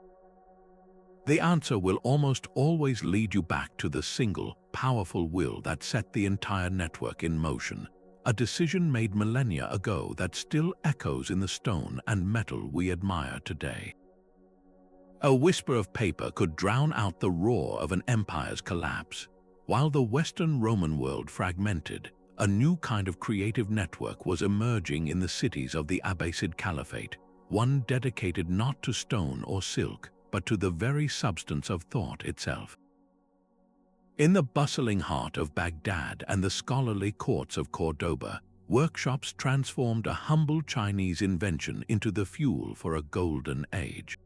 The answer will almost always lead you back to the single, powerful will that set the entire network in motion, a decision made millennia ago that still echoes in the stone and metal we admire today. A whisper of paper could drown out the roar of an empire's collapse. While the Western Roman world fragmented, a new kind of creative network was emerging in the cities of the Abbasid Caliphate, one dedicated not to stone or silk, but to the very substance of thought itself. In the bustling heart of Baghdad and the scholarly courts of Cordoba, workshops transformed a humble Chinese invention into the fuel for a golden age.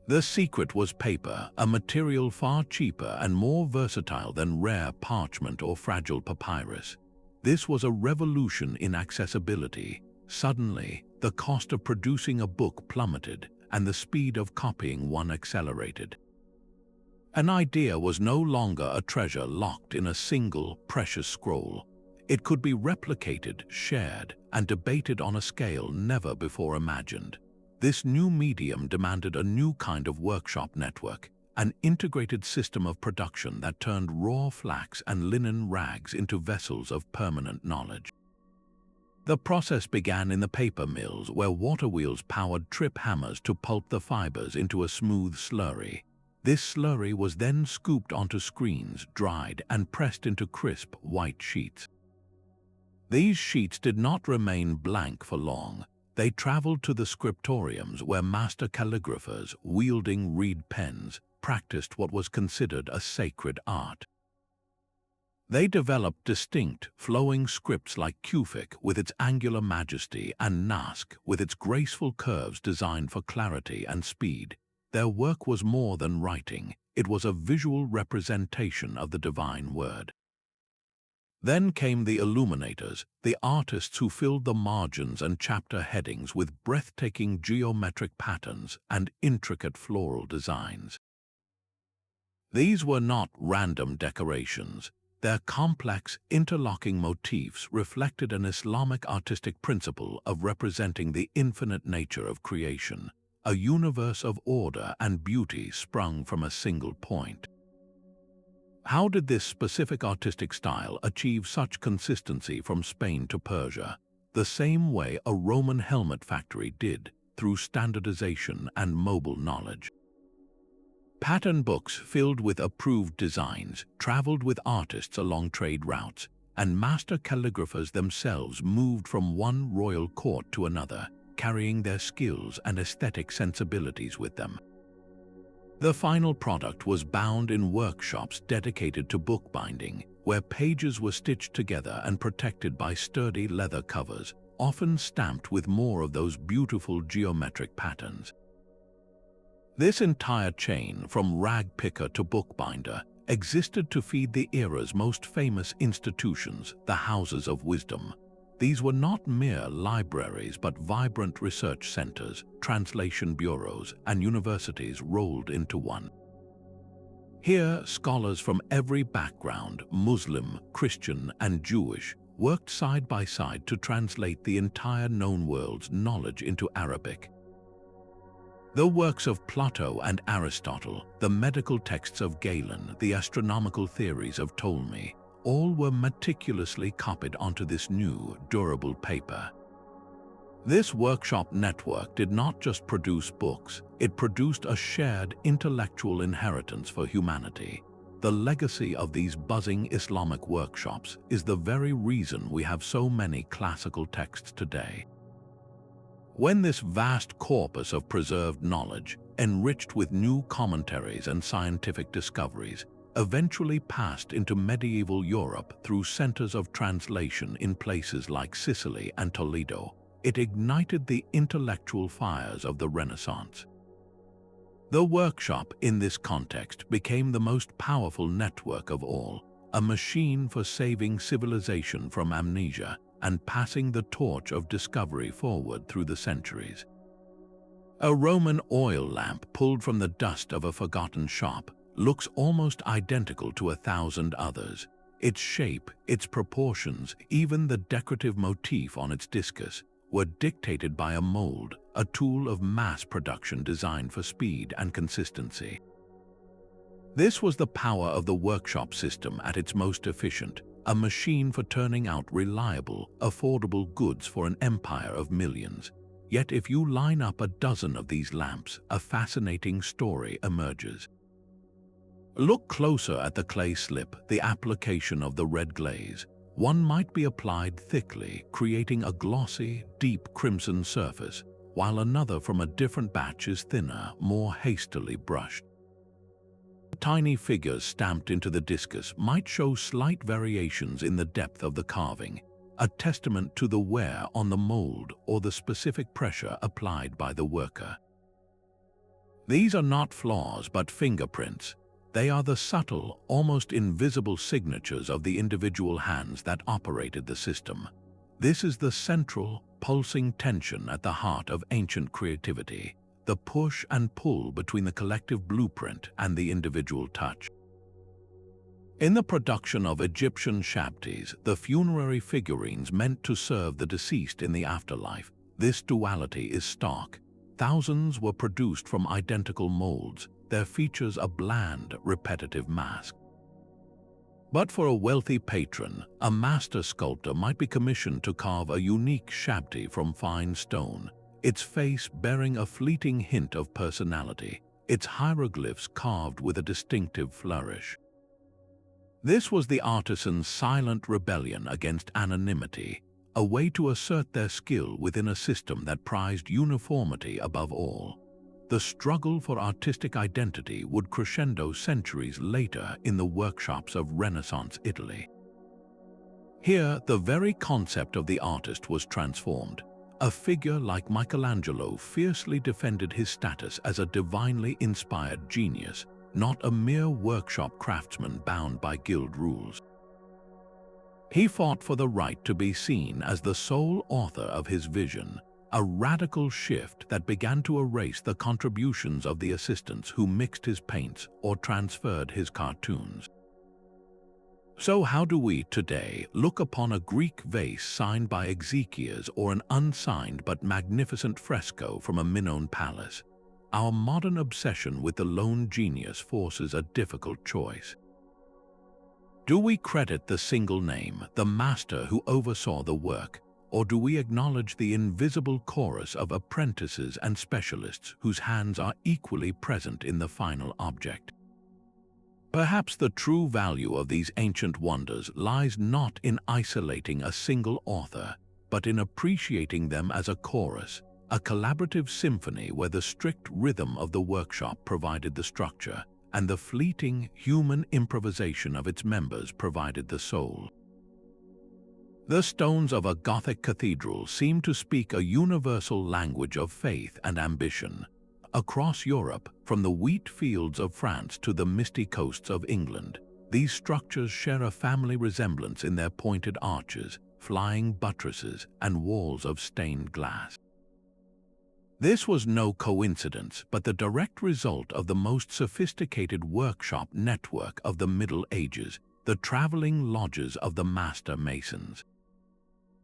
The secret was paper, a material far cheaper and more versatile than rare parchment or fragile papyrus. This was a revolution in accessibility. Suddenly, the cost of producing a book plummeted, and the speed of copying one accelerated. An idea was no longer a treasure locked in a single, precious scroll. It could be replicated, shared, and debated on a scale never before imagined. This new medium demanded a new kind of workshop network, an integrated system of production that turned raw flax and linen rags into vessels of permanent knowledge. The process began in the paper mills, where water wheels powered trip hammers to pulp the fibers into a smooth slurry. This slurry was then scooped onto screens, dried, and pressed into crisp, white sheets. These sheets did not remain blank for long. They traveled to the scriptoriums where master calligraphers, wielding reed pens, practiced what was considered a sacred art. They developed distinct, flowing scripts like Cufic with its angular majesty and Naskh with its graceful curves designed for clarity and speed. Their work was more than writing, it was a visual representation of the divine word. Then came the illuminators, the artists who filled the margins and chapter headings with breathtaking geometric patterns and intricate floral designs. These were not random decorations. Their complex, interlocking motifs reflected an Islamic artistic principle of representing the infinite nature of creation, a universe of order and beauty sprung from a single point. How did this specific artistic style achieve such consistency from Spain to Persia, the same way a Roman helmet factory did, through standardization and mobile knowledge? Pattern books filled with approved designs traveled with artists along trade routes, and master calligraphers themselves moved from one royal court to another, carrying their skills and aesthetic sensibilities with them. The final product was bound in workshops dedicated to bookbinding, where pages were stitched together and protected by sturdy leather covers, often stamped with more of those beautiful geometric patterns. This entire chain, from rag picker to bookbinder, existed to feed the era's most famous institutions, the houses of wisdom. These were not mere libraries but vibrant research centers, translation bureaus, and universities rolled into one. Here, scholars from every background, Muslim, Christian, and Jewish, worked side by side to translate the entire known world's knowledge into Arabic. The works of Plato and Aristotle, the medical texts of Galen, the astronomical theories of Ptolemy, all were meticulously copied onto this new, durable paper. This workshop network did not just produce books, it produced a shared intellectual inheritance for humanity. The legacy of these buzzing Islamic workshops is the very reason we have so many classical texts today. When this vast corpus of preserved knowledge, enriched with new commentaries and scientific discoveries, eventually passed into medieval Europe through centers of translation in places like Sicily and Toledo, it ignited the intellectual fires of the Renaissance. The workshop in this context became the most powerful network of all, a machine for saving civilization from amnesia and passing the torch of discovery forward through the centuries. A Roman oil lamp pulled from the dust of a forgotten shop looks almost identical to 1,000 others. Its shape, its proportions, even the decorative motif on its discus were dictated by a mold, a tool of mass production designed for speed and consistency. This was the power of the workshop system at its most efficient, a machine for turning out reliable, affordable goods for an empire of millions. Yet if you line up a dozen of these lamps, a fascinating story emerges. Look closer at the clay slip, the application of the red glaze. One might be applied thickly, creating a glossy, deep crimson surface, while another from a different batch is thinner, more hastily brushed. Tiny figures stamped into the discus might show slight variations in the depth of the carving, a testament to the wear on the mold or the specific pressure applied by the worker. These are not flaws but fingerprints. They are the subtle, almost invisible signatures of the individual hands that operated the system. This is the central, pulsing tension at the heart of ancient creativity, the push and pull between the collective blueprint and the individual touch. In the production of Egyptian shabtis, the funerary figurines meant to serve the deceased in the afterlife, this duality is stark. Thousands were produced from identical molds, their features a bland, repetitive mask. But for a wealthy patron, a master sculptor might be commissioned to carve a unique shabti from fine stone, its face bearing a fleeting hint of personality, its hieroglyphs carved with a distinctive flourish. This was the artisans' silent rebellion against anonymity, a way to assert their skill within a system that prized uniformity above all. The struggle for artistic identity would crescendo centuries later in the workshops of Renaissance Italy. Here, the very concept of the artist was transformed. A figure like Michelangelo fiercely defended his status as a divinely inspired genius, not a mere workshop craftsman bound by guild rules. He fought for the right to be seen as the sole author of his vision, a radical shift that began to erase the contributions of the assistants who mixed his paints or transferred his cartoons. So how do we today look upon a Greek vase signed by Exekias or an unsigned but magnificent fresco from a Minoan palace? Our modern obsession with the lone genius forces a difficult choice. Do we credit the single name, the master who oversaw the work, or do we acknowledge the invisible chorus of apprentices and specialists whose hands are equally present in the final object? Perhaps the true value of these ancient wonders lies not in isolating a single author, but in appreciating them as a chorus, a collaborative symphony where the strict rhythm of the workshop provided the structure, and the fleeting human improvisation of its members provided the soul. The stones of a Gothic cathedral seem to speak a universal language of faith and ambition. Across Europe, from the wheat fields of France to the misty coasts of England, these structures share a family resemblance in their pointed arches, flying buttresses, and walls of stained glass. This was no coincidence, but the direct result of the most sophisticated workshop network of the Middle Ages, the traveling lodges of the master masons.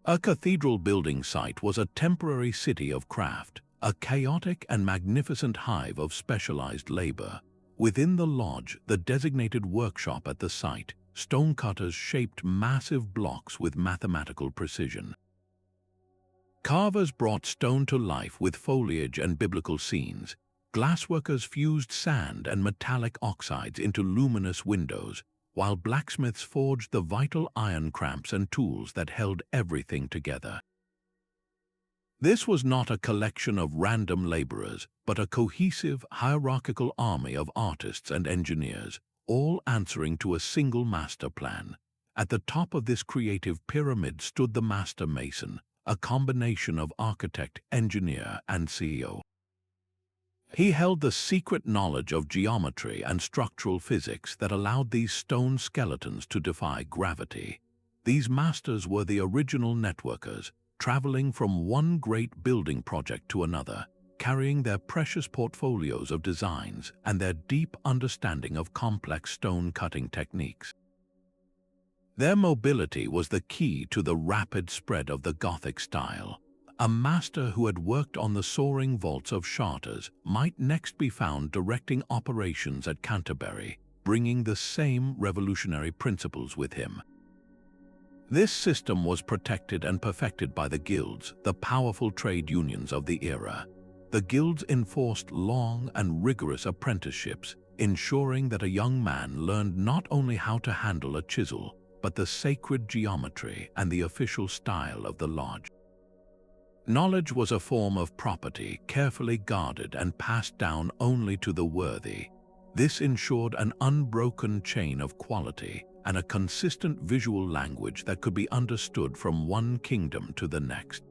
A cathedral building site was a temporary city of craft, a chaotic and magnificent hive of specialized labor. Within the lodge, the designated workshop at the site, stonecutters shaped massive blocks with mathematical precision. Carvers brought stone to life with foliage and biblical scenes. Glassworkers fused sand and metallic oxides into luminous windows, while blacksmiths forged the vital iron cramps and tools that held everything together. This was not a collection of random laborers, but a cohesive, hierarchical army of artists and engineers, all answering to a single master plan. At the top of this creative pyramid stood the master mason, a combination of architect, engineer, and CEO. He held the secret knowledge of geometry and structural physics that allowed these stone skeletons to defy gravity. These masters were the original networkers, traveling from one great building project to another, carrying their precious portfolios of designs and their deep understanding of complex stone-cutting techniques. Their mobility was the key to the rapid spread of the Gothic style. A master who had worked on the soaring vaults of Chartres might next be found directing operations at Canterbury, bringing the same revolutionary principles with him. This system was protected and perfected by the guilds, the powerful trade unions of the era. The guilds enforced long and rigorous apprenticeships, ensuring that a young man learned not only how to handle a chisel, but the sacred geometry and the official style of the lodge. Knowledge was a form of property carefully guarded and passed down only to the worthy. This ensured an unbroken chain of quality and a consistent visual language that could be understood from one kingdom to the next.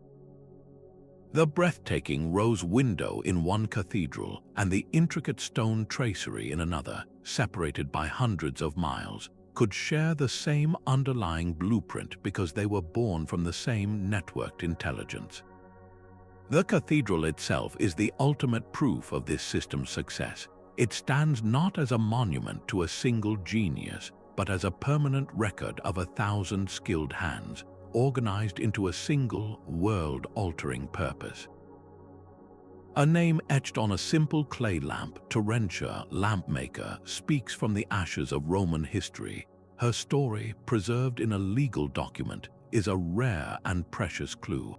The breathtaking rose window in one cathedral and the intricate stone tracery in another, separated by hundreds of miles, could share the same underlying blueprint because they were born from the same networked intelligence. The cathedral itself is the ultimate proof of this system's success. It stands not as a monument to a single genius, but as a permanent record of 1,000 skilled hands, organized into a single, world-altering purpose. A name etched on a simple clay lamp, Terentia, lampmaker, speaks from the ashes of Roman history. Her story, preserved in a legal document, is a rare and precious clue.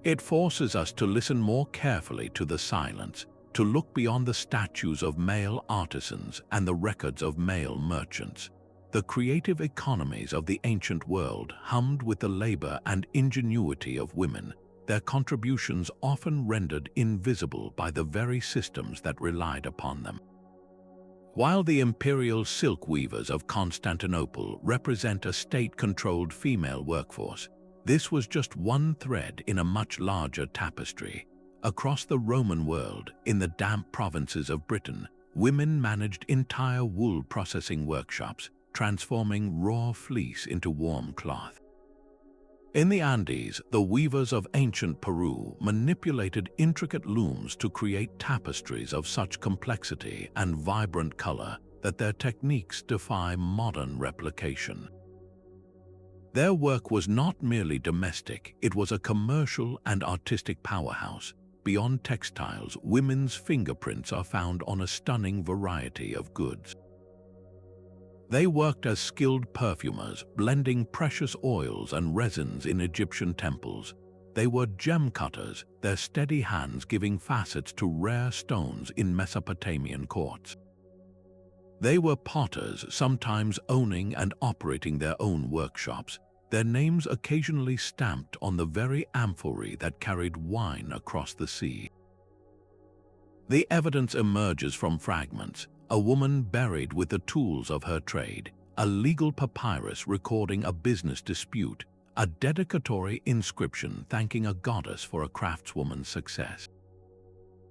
It forces us to listen more carefully to the silence, to look beyond the statues of male artisans and the records of male merchants. The creative economies of the ancient world hummed with the labor and ingenuity of women, their contributions often rendered invisible by the very systems that relied upon them. While the imperial silk weavers of Constantinople represent a state-controlled female workforce, this was just one thread in a much larger tapestry. Across the Roman world, in the damp provinces of Britain, women managed entire wool processing workshops, transforming raw fleece into warm cloth. In the Andes, the weavers of ancient Peru manipulated intricate looms to create tapestries of such complexity and vibrant color that their techniques defy modern replication. Their work was not merely domestic, it was a commercial and artistic powerhouse. Beyond textiles, women's fingerprints are found on a stunning variety of goods. They worked as skilled perfumers, blending precious oils and resins in Egyptian temples. They were gem cutters, their steady hands giving facets to rare stones in Mesopotamian courts. They were potters, sometimes owning and operating their own workshops, their names occasionally stamped on the very amphorae that carried wine across the sea. The evidence emerges from fragments: a woman buried with the tools of her trade, a legal papyrus recording a business dispute, a dedicatory inscription thanking a goddess for a craftswoman's success.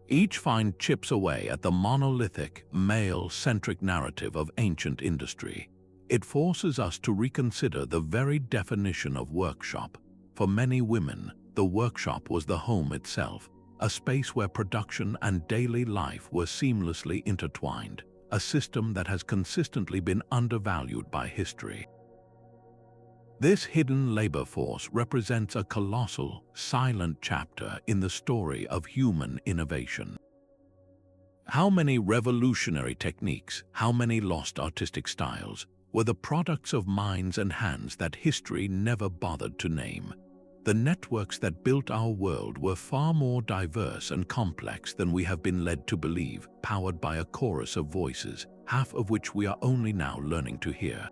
Each find chips away at the monolithic, male-centric narrative of ancient industry. It forces us to reconsider the very definition of workshop. For many women, the workshop was the home itself, a space where production and daily life were seamlessly intertwined, a system that has consistently been undervalued by history. This hidden labor force represents a colossal, silent chapter in the story of human innovation. How many revolutionary techniques, how many lost artistic styles, were the products of minds and hands that history never bothered to name? The networks that built our world were far more diverse and complex than we have been led to believe, powered by a chorus of voices, half of which we are only now learning to hear.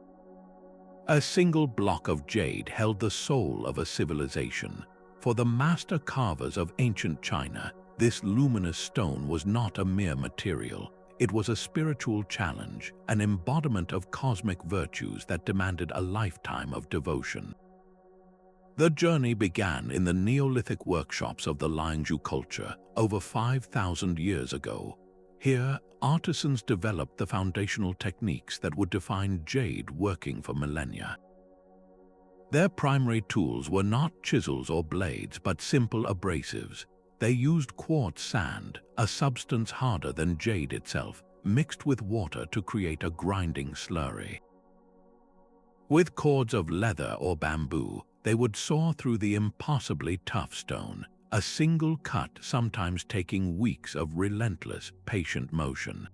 A single block of jade held the soul of a civilization. For the master carvers of ancient China, this luminous stone was not a mere material. It was a spiritual challenge, an embodiment of cosmic virtues that demanded a lifetime of devotion. The journey began in the Neolithic workshops of the Liangzhu culture over 5,000 years ago. Here, artisans developed the foundational techniques that would define jade working for millennia. Their primary tools were not chisels or blades, but simple abrasives. They used quartz sand, a substance harder than jade itself, mixed with water to create a grinding slurry. With cords of leather or bamboo, they would saw through the impossibly tough stone, a single cut sometimes taking weeks of relentless, patient motion.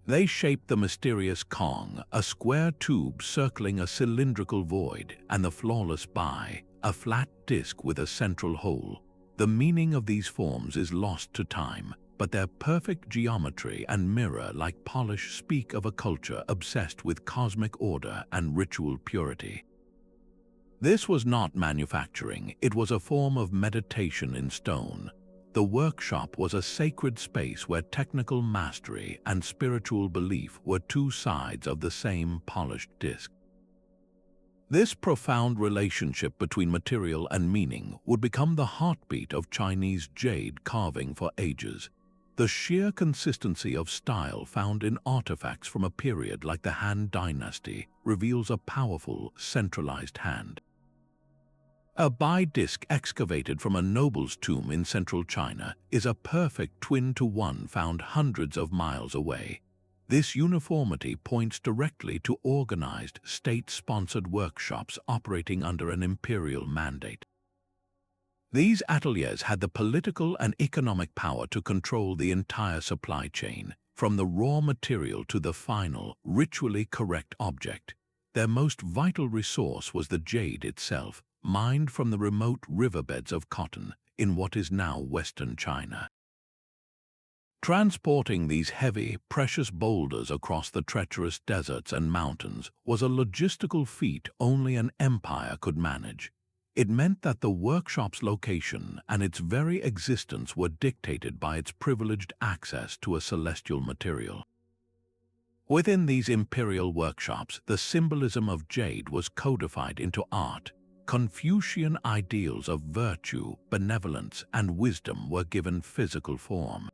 They shaped the mysterious Kong, a square tube circling a cylindrical void, and the flawless Bai, a flat disc with a central hole. The meaning of these forms is lost to time, but their perfect geometry and mirror-like polish speak of a culture obsessed with cosmic order and ritual purity. This was not manufacturing, it was a form of meditation in stone. The workshop was a sacred space where technical mastery and spiritual belief were two sides of the same polished disc. This profound relationship between material and meaning would become the heartbeat of Chinese jade carving for ages. The sheer consistency of style found in artifacts from a period like the Han Dynasty reveals a powerful, centralized hand. A Bai disc excavated from a noble's tomb in central China is a perfect twin to one found hundreds of miles away. This uniformity points directly to organized, state-sponsored workshops operating under an imperial mandate. These ateliers had the political and economic power to control the entire supply chain, from the raw material to the final, ritually correct object. Their most vital resource was the jade itself, mined from the remote riverbeds of cotton in what is now Western China. Transporting these heavy, precious boulders across the treacherous deserts and mountains was a logistical feat only an empire could manage. It meant that the workshop's location and its very existence were dictated by its privileged access to a celestial material. Within these imperial workshops, the symbolism of jade was codified into art. Confucian ideals of virtue, benevolence, and wisdom were given physical form.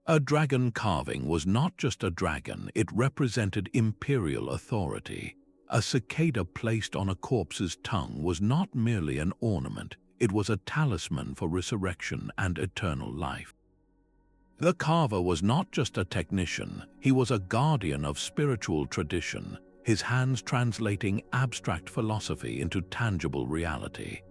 A dragon carving was not just a dragon, it represented imperial authority. A cicada placed on a corpse's tongue was not merely an ornament, it was a talisman for resurrection and eternal life. The carver was not just a technician, he was a guardian of spiritual tradition, his hands translating abstract philosophy into tangible reality.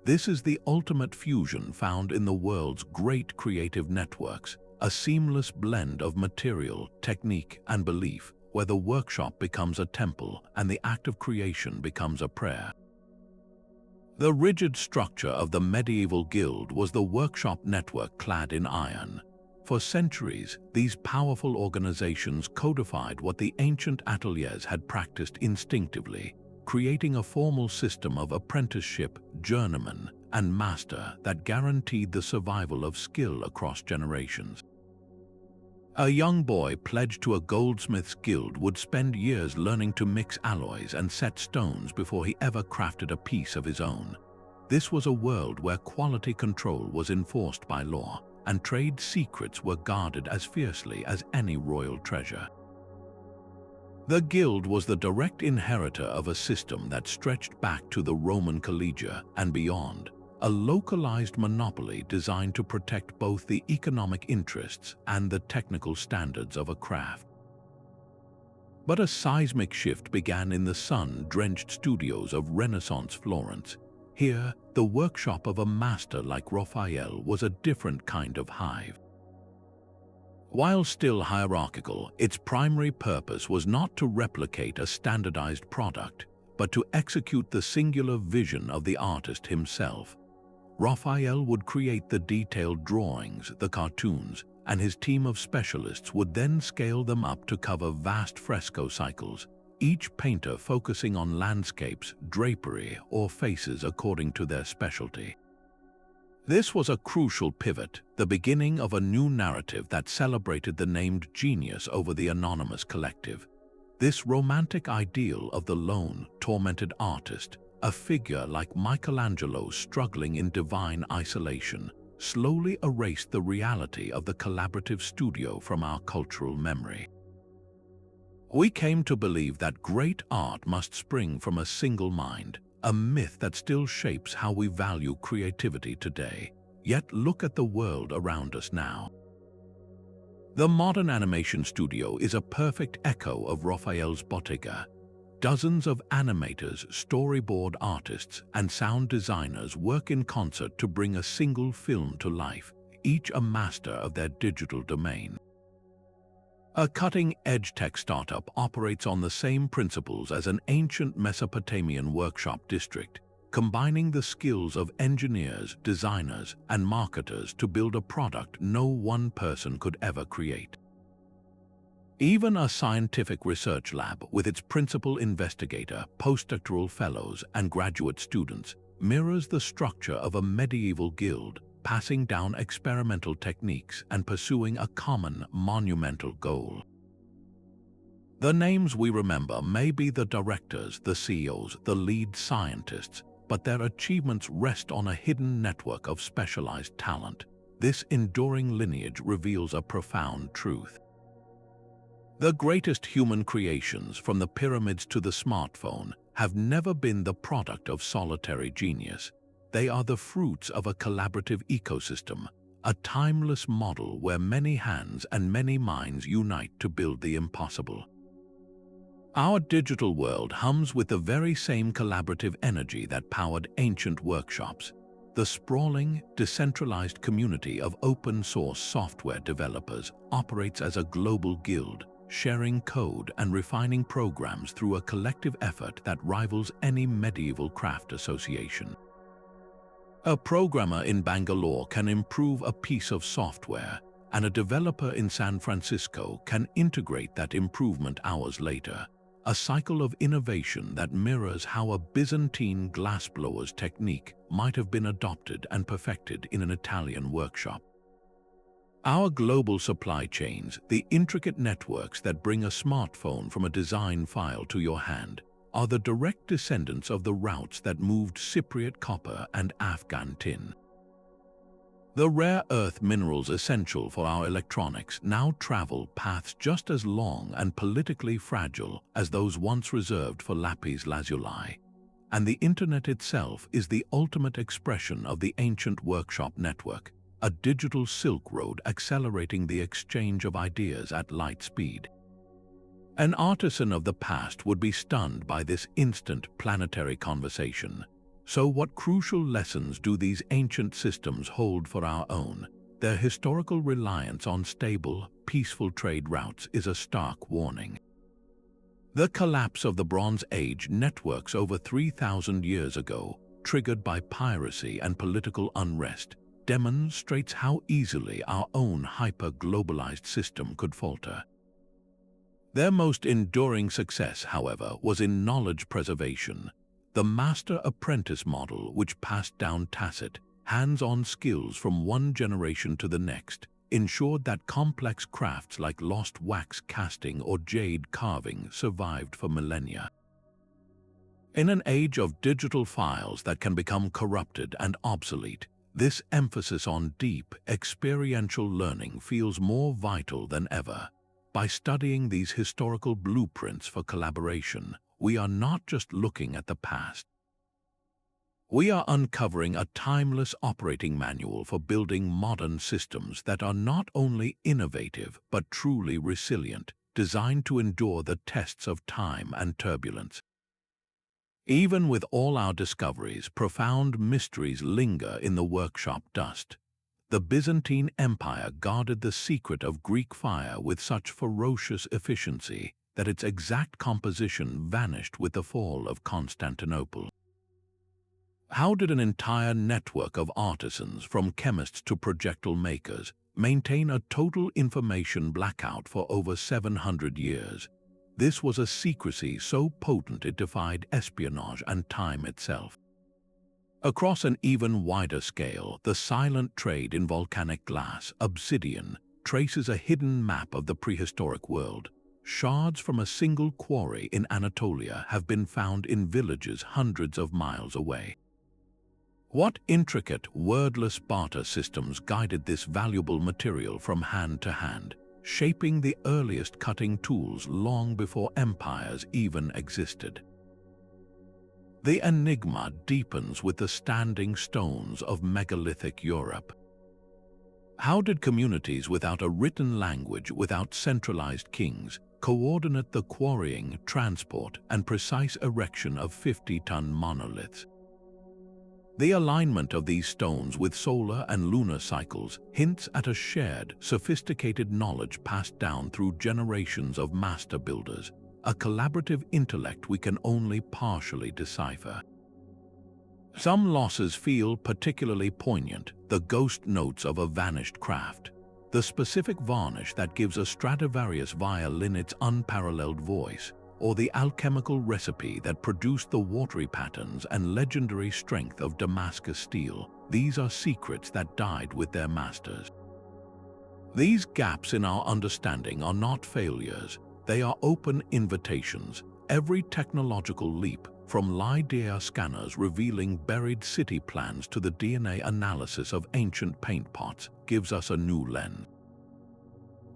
This is the ultimate fusion found in the world's great creative networks, a seamless blend of material, technique, and belief, where the workshop becomes a temple and the act of creation becomes a prayer. The rigid structure of the medieval guild was the workshop network clad in iron. For centuries, these powerful organizations codified what the ancient ateliers had practiced instinctively, creating a formal system of apprenticeship, journeyman, and master that guaranteed the survival of skill across generations. A young boy pledged to a goldsmith's guild would spend years learning to mix alloys and set stones before he ever crafted a piece of his own. This was a world where quality control was enforced by law, and trade secrets were guarded as fiercely as any royal treasure. The guild was the direct inheritor of a system that stretched back to the Roman collegia and beyond, a localized monopoly designed to protect both the economic interests and the technical standards of a craft. But a seismic shift began in the sun-drenched studios of Renaissance Florence. Here, the workshop of a master like Raphael was a different kind of hive. While still hierarchical, its primary purpose was not to replicate a standardized product, but to execute the singular vision of the artist himself. Raphael would create the detailed drawings, the cartoons, and his team of specialists would then scale them up to cover vast fresco cycles, each painter focusing on landscapes, drapery, or faces according to their specialty. This was a crucial pivot, the beginning of a new narrative that celebrated the named genius over the anonymous collective. This romantic ideal of the lone, tormented artist, a figure like Michelangelo struggling in divine isolation, slowly erased the reality of the collaborative studio from our cultural memory. We came to believe that great art must spring from a single mind, a myth that still shapes how we value creativity today. Yet look at the world around us now. The modern animation studio is a perfect echo of Raphael's bottega. Dozens of animators, storyboard artists, and sound designers work in concert to bring a single film to life, each a master of their digital domain. A cutting-edge tech startup operates on the same principles as an ancient Mesopotamian workshop district, combining the skills of engineers, designers, and marketers to build a product no one person could ever create. Even a scientific research lab, with its principal investigator, postdoctoral fellows, and graduate students, mirrors the structure of a medieval guild, passing down experimental techniques and pursuing a common, monumental goal. The names we remember may be the directors, the CEOs, the lead scientists, but their achievements rest on a hidden network of specialized talent. This enduring lineage reveals a profound truth. The greatest human creations, from the pyramids to the smartphone, have never been the product of solitary genius. They are the fruits of a collaborative ecosystem, a timeless model where many hands and many minds unite to build the impossible. Our digital world hums with the very same collaborative energy that powered ancient workshops. The sprawling, decentralized community of open-source software developers operates as a global guild, sharing code and refining programs through a collective effort that rivals any medieval craft association. A programmer in Bangalore can improve a piece of software. and a developer in San Francisco can integrate that improvement hours later, a cycle of innovation that mirrors how a Byzantine glassblower's technique might have been adopted and perfected in an Italian workshop. Our global supply chains, the intricate networks that bring a smartphone from a design file to your hand, are the direct descendants of the routes that moved Cypriot copper and Afghan tin. The rare earth minerals essential for our electronics now travel paths just as long and politically fragile as those once reserved for lapis lazuli. And the internet itself is the ultimate expression of the ancient workshop network, a digital Silk Road accelerating the exchange of ideas at light speed. An artisan of the past would be stunned by this instant planetary conversation. So what crucial lessons do these ancient systems hold for our own? Their historical reliance on stable, peaceful trade routes is a stark warning. The collapse of the Bronze Age networks over 3,000 years ago, triggered by piracy and political unrest, demonstrates how easily our own hyper-globalized system could falter. Their most enduring success, however, was in knowledge preservation. The master-apprentice model, which passed down tacit, hands-on skills from one generation to the next, ensured that complex crafts like lost wax casting or jade carving survived for millennia. In an age of digital files that can become corrupted and obsolete, this emphasis on deep, experiential learning feels more vital than ever. By studying these historical blueprints for collaboration, we are not just looking at the past. We are uncovering a timeless operating manual for building modern systems that are not only innovative but truly resilient, designed to endure the tests of time and turbulence. Even with all our discoveries, profound mysteries linger in the workshop dust. The Byzantine Empire guarded the secret of Greek fire with such ferocious efficiency that its exact composition vanished with the fall of Constantinople. How did an entire network of artisans, from chemists to projectile makers, maintain a total information blackout for over 700 years? This was a secrecy so potent it defied espionage and time itself. Across an even wider scale, the silent trade in volcanic glass, obsidian, traces a hidden map of the prehistoric world. Shards from a single quarry in Anatolia have been found in villages hundreds of miles away. What intricate, wordless barter systems guided this valuable material from hand to hand, shaping the earliest cutting tools long before empires even existed? The enigma deepens with the standing stones of megalithic Europe. How did communities without a written language, without centralized kings, coordinate the quarrying, transport, and precise erection of 50-ton monoliths? The alignment of these stones with solar and lunar cycles hints at a shared, sophisticated knowledge passed down through generations of master builders, a collaborative intellect we can only partially decipher. Some losses feel particularly poignant: the ghost notes of a vanished craft, the specific varnish that gives a Stradivarius violin its unparalleled voice, or the alchemical recipe that produced the watery patterns and legendary strength of Damascus steel. These are secrets that died with their masters. These gaps in our understanding are not failures, they are open invitations. Every technological leap, from LiDAR scanners revealing buried city plans to the DNA analysis of ancient paint pots, gives us a new lens.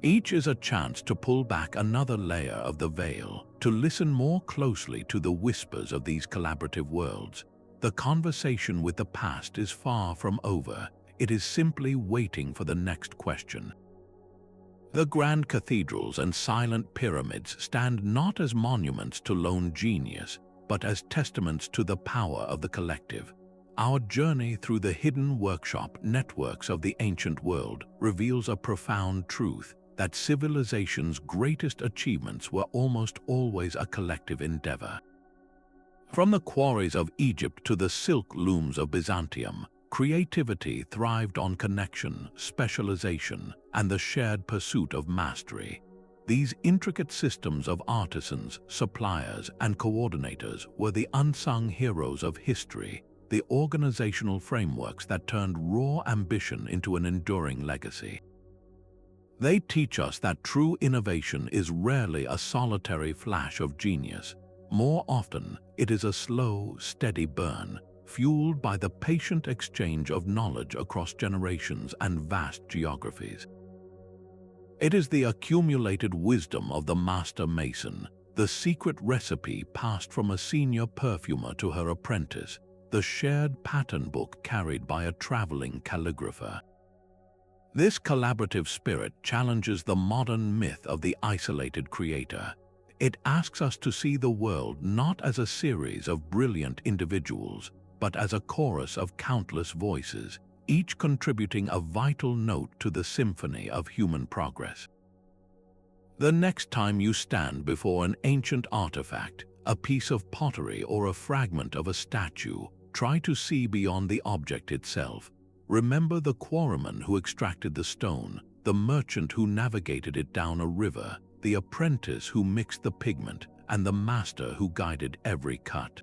Each is a chance to pull back another layer of the veil, to listen more closely to the whispers of these collaborative worlds. The conversation with the past is far from over. It is simply waiting for the next question. The grand cathedrals and silent pyramids stand not as monuments to lone genius, but as testaments to the power of the collective. Our journey through the hidden workshop networks of the ancient world reveals a profound truth: that civilization's greatest achievements were almost always a collective endeavor. From the quarries of Egypt to the silk looms of Byzantium, Creativity thrived on connection, specialization, and the shared pursuit of mastery. These intricate systems of artisans, suppliers, and coordinators were the unsung heroes of history, the organizational frameworks that turned raw ambition into an enduring legacy. They teach us that true innovation is rarely a solitary flash of genius. More often, it is a slow, steady burn, fueled by the patient exchange of knowledge across generations and vast geographies. It is the accumulated wisdom of the master mason, the secret recipe passed from a senior perfumer to her apprentice, the shared pattern book carried by a traveling calligrapher. This collaborative spirit challenges the modern myth of the isolated creator. It asks us to see the world not as a series of brilliant individuals, but as a chorus of countless voices, each contributing a vital note to the symphony of human progress. The next time you stand before an ancient artifact, a piece of pottery or a fragment of a statue, try to see beyond the object itself. Remember the quarryman who extracted the stone, the merchant who navigated it down a river, the apprentice who mixed the pigment, and the master who guided every cut.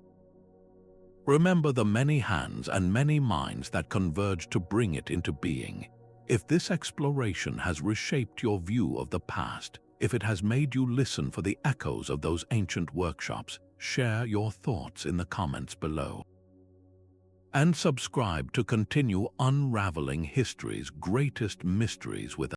Remember the many hands and many minds that converged to bring it into being. If this exploration has reshaped your view of the past, if it has made you listen for the echoes of those ancient workshops, share your thoughts in the comments below. And subscribe to continue unraveling history's greatest mysteries with